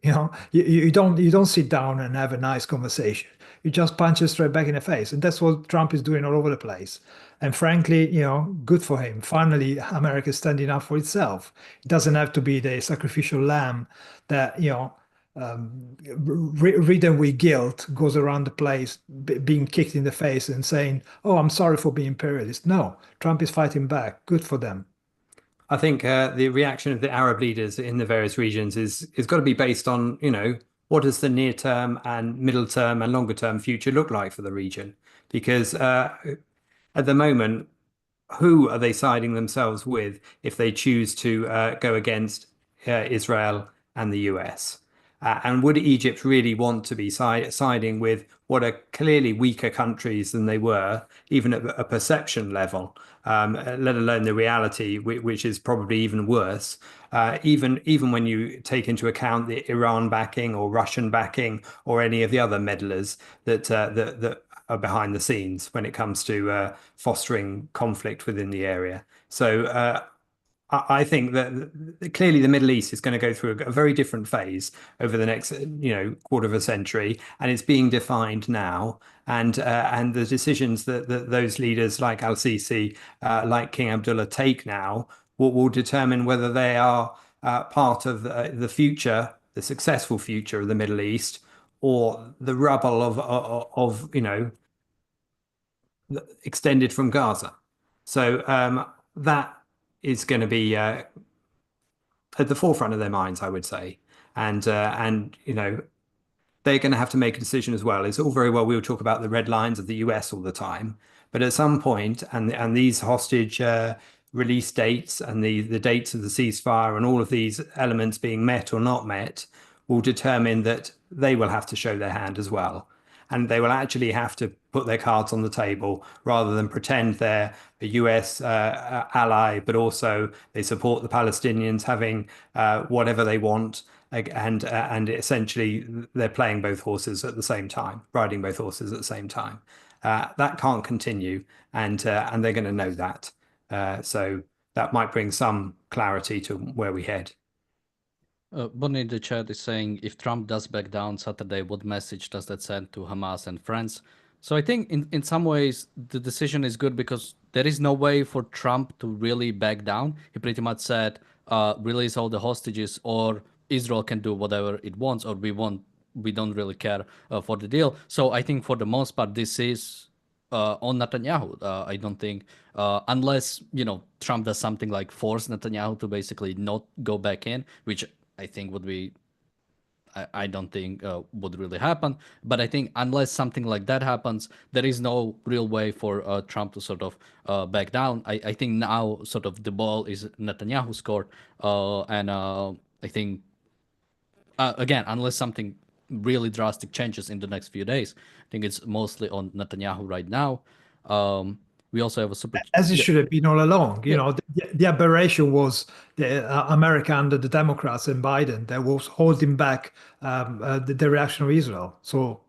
You don't sit down and have a nice conversation. You just punch it straight back in the face, and that's what Trump is doing all over the place. And frankly, good for him. Finally, America is standing up for itself. It doesn't have to be the sacrificial lamb that ridden with guilt goes around the place being kicked in the face and saying, "Oh, I'm sorry for being imperialist." No, Trump is fighting back. Good for them. I think the reaction of the Arab leaders in the various regions is got to be based on, what does the near term and middle term and longer term future look like for the region? Because at the moment, who are they siding themselves with if they choose to go against Israel and the US? And would Egypt really want to be siding with what are clearly weaker countries than they were, even at a perception level, let alone the reality, which is probably even worse? Even when you take into account the Iran backing or Russian backing or any of the other meddlers that are behind the scenes when it comes to fostering conflict within the area. So I think that clearly the Middle East is going to go through a very different phase over the next, quarter of a century, and it's being defined now. And the decisions that those leaders like Al-Sisi, like King Abdullah take now will determine whether they are part of the future, the successful future of the Middle East, or the rubble of extended from Gaza. So that is going to be at the forefront of their minds, I would say. And they're going to have to make a decision as well. It's all very well we'll talk about the red lines of the US all the time, but at some point, and these hostage release dates and the dates of the ceasefire and all of these elements being met or not met will determine that they will have to show their hand as well. And they will actually have to put their cards on the table rather than pretend they're a US ally, but also they support the Palestinians having whatever they want. And essentially they're playing both horses at the same time, riding both horses at the same time. That can't continue, and they're going to know that. So that might bring some clarity to where we head. Bonnie in the chat is saying, if Trump does back down Saturday, what message does that send to Hamas and friends? So I think in some ways the decision is good because there is no way for Trump to really back down. He pretty much said, release all the hostages or Israel can do whatever it wants or we don't really care for the deal. So I think for the most part, this is on Netanyahu. I don't think, unless, Trump does something like force Netanyahu to basically not go back in, which I think would be, I don't think would really happen. But I think unless something like that happens, there is no real way for Trump to sort of back down. I think now sort of the ball is Netanyahu's court. And I think, again, unless something really drastic changes in the next few days, I think it's mostly on Netanyahu right now. We also have a super... As it should have been all along. Yeah. The aberration was the America under the Democrats and Biden that was holding back the reaction of Israel. So,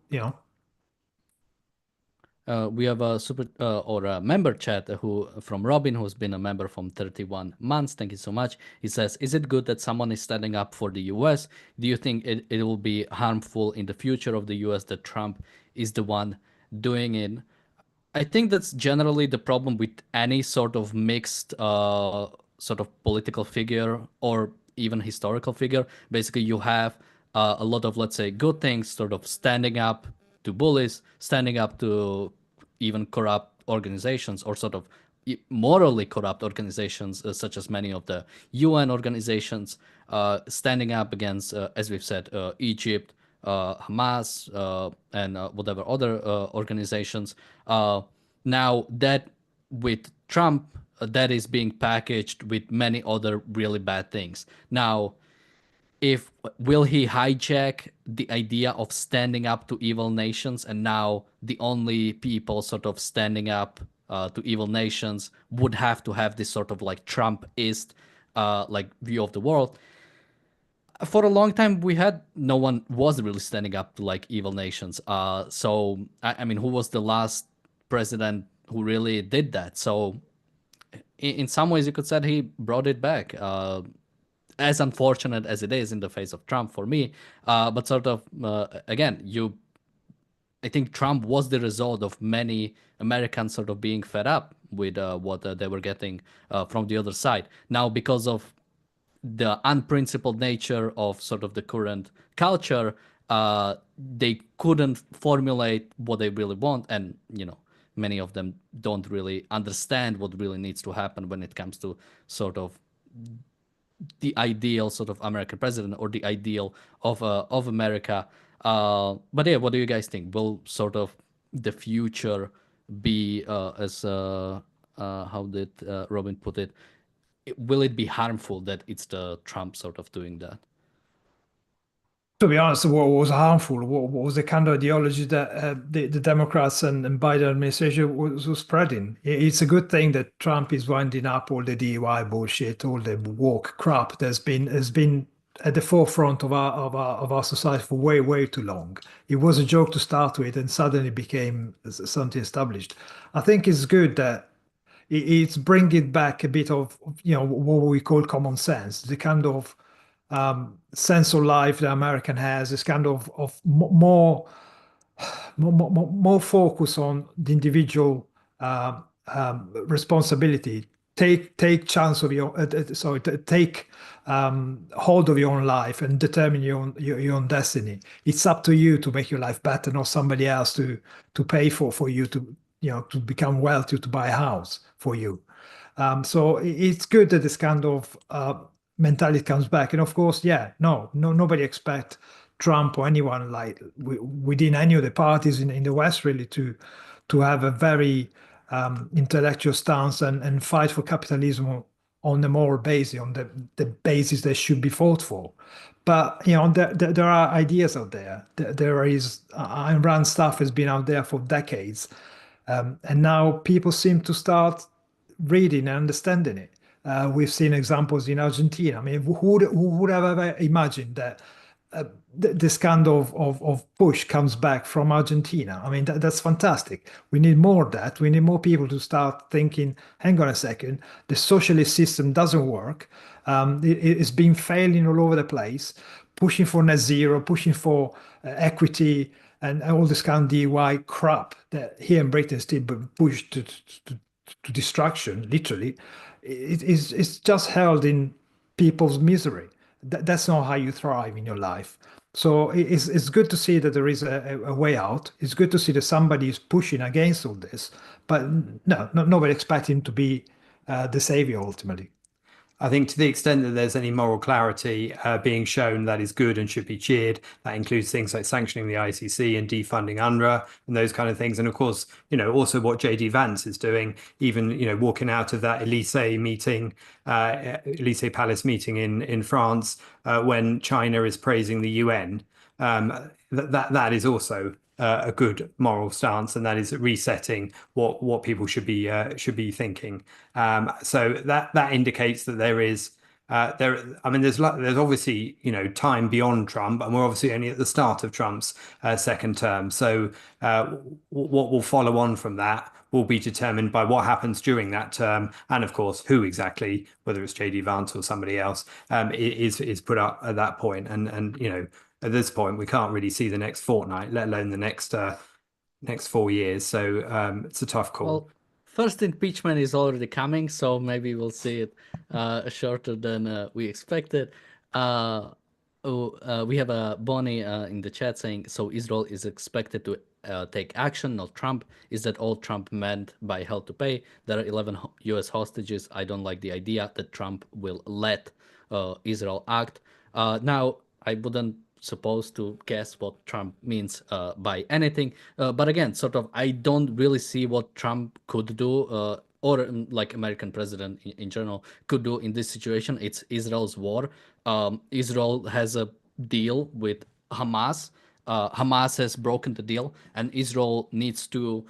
we have a super or a member chat from Robin, who's been a member from 31 months. Thank you so much. He says, is it good that someone is standing up for the US? Do you think it will be harmful in the future of the US that Trump is the one doing it? I think that's generally the problem with any sort of mixed sort of political figure or even historical figure. Basically, you have a lot of, let's say, good things sort of standing up to bullies, standing up to even corrupt organizations or sort of morally corrupt organizations, such as many of the UN organizations, standing up against, as we've said, Egypt, Hamas, and whatever other organizations. Now that with Trump, that is being packaged with many other really bad things. Now, will he hijack the idea of standing up to evil nations, and now the only people sort of standing up to evil nations would have to have this sort of like Trumpist like view of the world? For a long time we had no one was really standing up to like evil nations. So I mean, who was the last president who really did that? So in some ways you could say he brought it back, as unfortunate as it is in the face of Trump for me. But sort of again, I think Trump was the result of many Americans sort of being fed up with what they were getting from the other side. Now, because of the unprincipled nature of sort of the current culture, they couldn't formulate what they really want. And, many of them don't really understand what really needs to happen when it comes to sort of the ideal sort of American president or the ideal of America. But yeah, what do you guys think? Will sort of the future be as how did Robin put it? Will it be harmful that it's the Trump sort of doing that? To be honest, what was harmful, what was the kind of ideology that the Democrats and Biden administration was spreading. It's a good thing that Trump is winding up all the DUI bullshit, all the woke crap that's been has been at the forefront of our society for way too long. It was a joke to start with, and suddenly became something established. I think it's good that it's bringing back a bit of what we call common sense, the kind of sense of life that American has, this kind of more focus on the individual responsibility. Take chance of your take hold of your own life and determine your own destiny. It's up to you to make your life better, not somebody else to pay for you to to become wealthy, to buy a house for you. So it's good that this kind of mentality comes back. And of course, nobody expect Trump or anyone like within any of the parties in the West really to have a very intellectual stance and fight for capitalism on the moral basis, on the basis that should be fought for. But there are ideas out there. There is Ayn Rand stuff has been out there for decades, and now people seem to start reading and understanding it. We've seen examples in Argentina. I mean, who would have ever imagined that this kind of push comes back from Argentina? I mean, that's fantastic. We need more of that. We need more people to start thinking, hang on a second, the socialist system doesn't work. It's been failing all over the place, pushing for net zero, pushing for equity, and all this kind of DIY crap that here in Britain is still pushed to destruction, literally. It's just held in people's misery. That's not how you thrive in your life. So it's good to see that there is a way out. It's good to see that somebody is pushing against all this, but nobody expects him to be the savior ultimately. I think to the extent that there's any moral clarity being shown, that is good and should be cheered. That includes things like sanctioning the ICC and defunding UNRWA and those kind of things. And of course, also what JD Vance is doing, even, walking out of that Elysee meeting, Elysee Palace meeting in France, when China is praising the UN. That is also a good moral stance, and that is resetting what people should be thinking. So that indicates that there is I mean, there's obviously time beyond Trump, and we're obviously only at the start of Trump's second term. So what will follow on from that will be determined by what happens during that term, and of course who exactly, whether it's JD Vance or somebody else, is put up at that point. And at this point, we can't really see the next fortnight, let alone the next 4 years. So it's a tough call. Well, first impeachment is already coming, so maybe we'll see it shorter than we expected. We have a Bonnie in the chat saying, so Israel is expected to take action, not Trump. Is that all Trump meant by hell to pay? There are 11 US hostages. I don't like the idea that Trump will let Israel act. Now, I wouldn't supposed to guess what Trump means by anything. But again, sort of, I don't really see what Trump could do, or like American president in general could do in this situation. It's Israel's war. Israel has a deal with Hamas. Hamas has broken the deal, and Israel needs to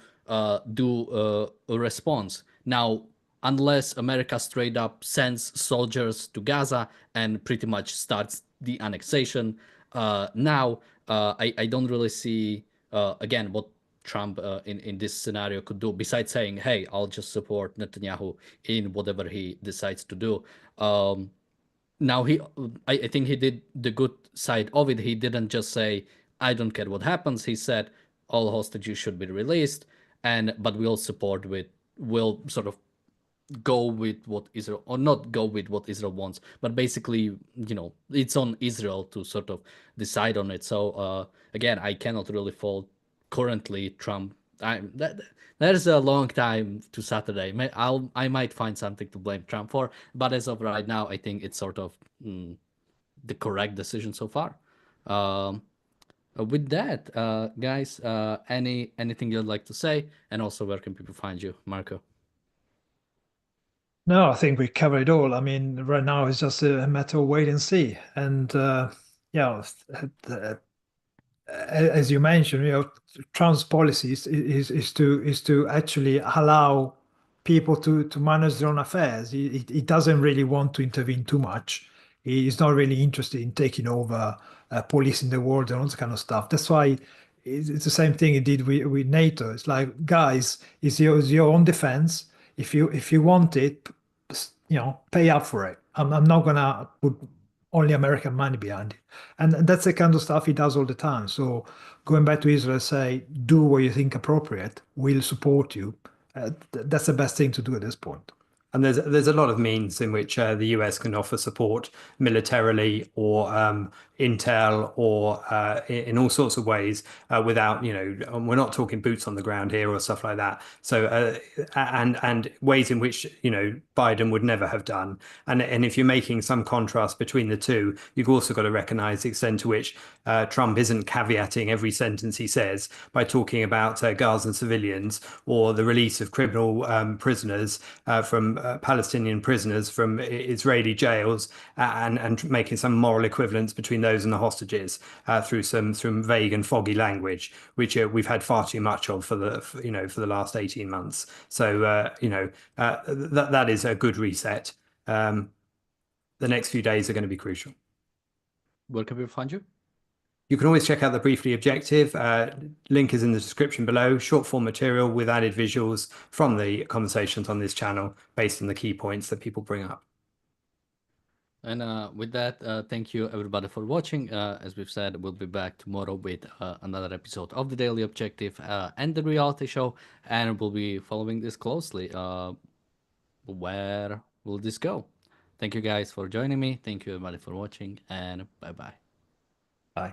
do a response. Now, unless America straight up sends soldiers to Gaza and pretty much starts the annexation, now I don't really see again what Trump in this scenario could do besides saying, hey, I'll just support Netanyahu in whatever he decides to do. Now I think he did the good side of it. He didn't just say, I don't care what happens. He said all hostages should be released, but we'll sort of go with what Israel, or not go with what Israel wants, but basically, it's on Israel to sort of decide on it. So again, I cannot really fault currently Trump That is a long time to Saturday. I might find something to blame Trump for, but as of right now, I think it's sort of the correct decision so far. With that, guys, anything you'd like to say, and also where can people find you, Marco? No, I think we covered it all. I mean, right now it's just a matter of wait and see. And yeah, as you mentioned, Trump's policies is to actually allow people to manage their own affairs. He doesn't really want to intervene too much. He's not really interested in taking over policing the world and all that kind of stuff. That's why it's the same thing he did with NATO. It's like, guys, it's your own defense. If you want it, pay up for it. I'm not gonna put only American money behind it. And that's the kind of stuff he does all the time. So going back to Israel, say, do what you think appropriate. We'll support you. That's the best thing to do at this point. And there's a lot of means in which the US can offer support militarily or intel or in all sorts of ways without, we're not talking boots on the ground here or stuff like that. So and ways in which, Biden would never have done. And if you're making some contrast between the two, you've also got to recognize the extent to which Trump isn't caveating every sentence he says by talking about Gaza civilians or the release of criminal prisoners from Palestinian prisoners from Israeli jails and making some moral equivalence between those and the hostages through some vague and foggy language, which we've had far too much of for the last 18 months. So that is a good reset. The next few days are going to be crucial. Where can we find you? You can always check out the Briefly Objective. Link is in the description below. Short form material with added visuals from the conversations on this channel based on the key points that people bring up. And with that, thank you everybody for watching. As we've said, we'll be back tomorrow with another episode of the Daily Objective and the reality show, and we'll be following this closely. Where will this go? Thank you guys for joining me. Thank you everybody for watching, and bye-bye. Bye.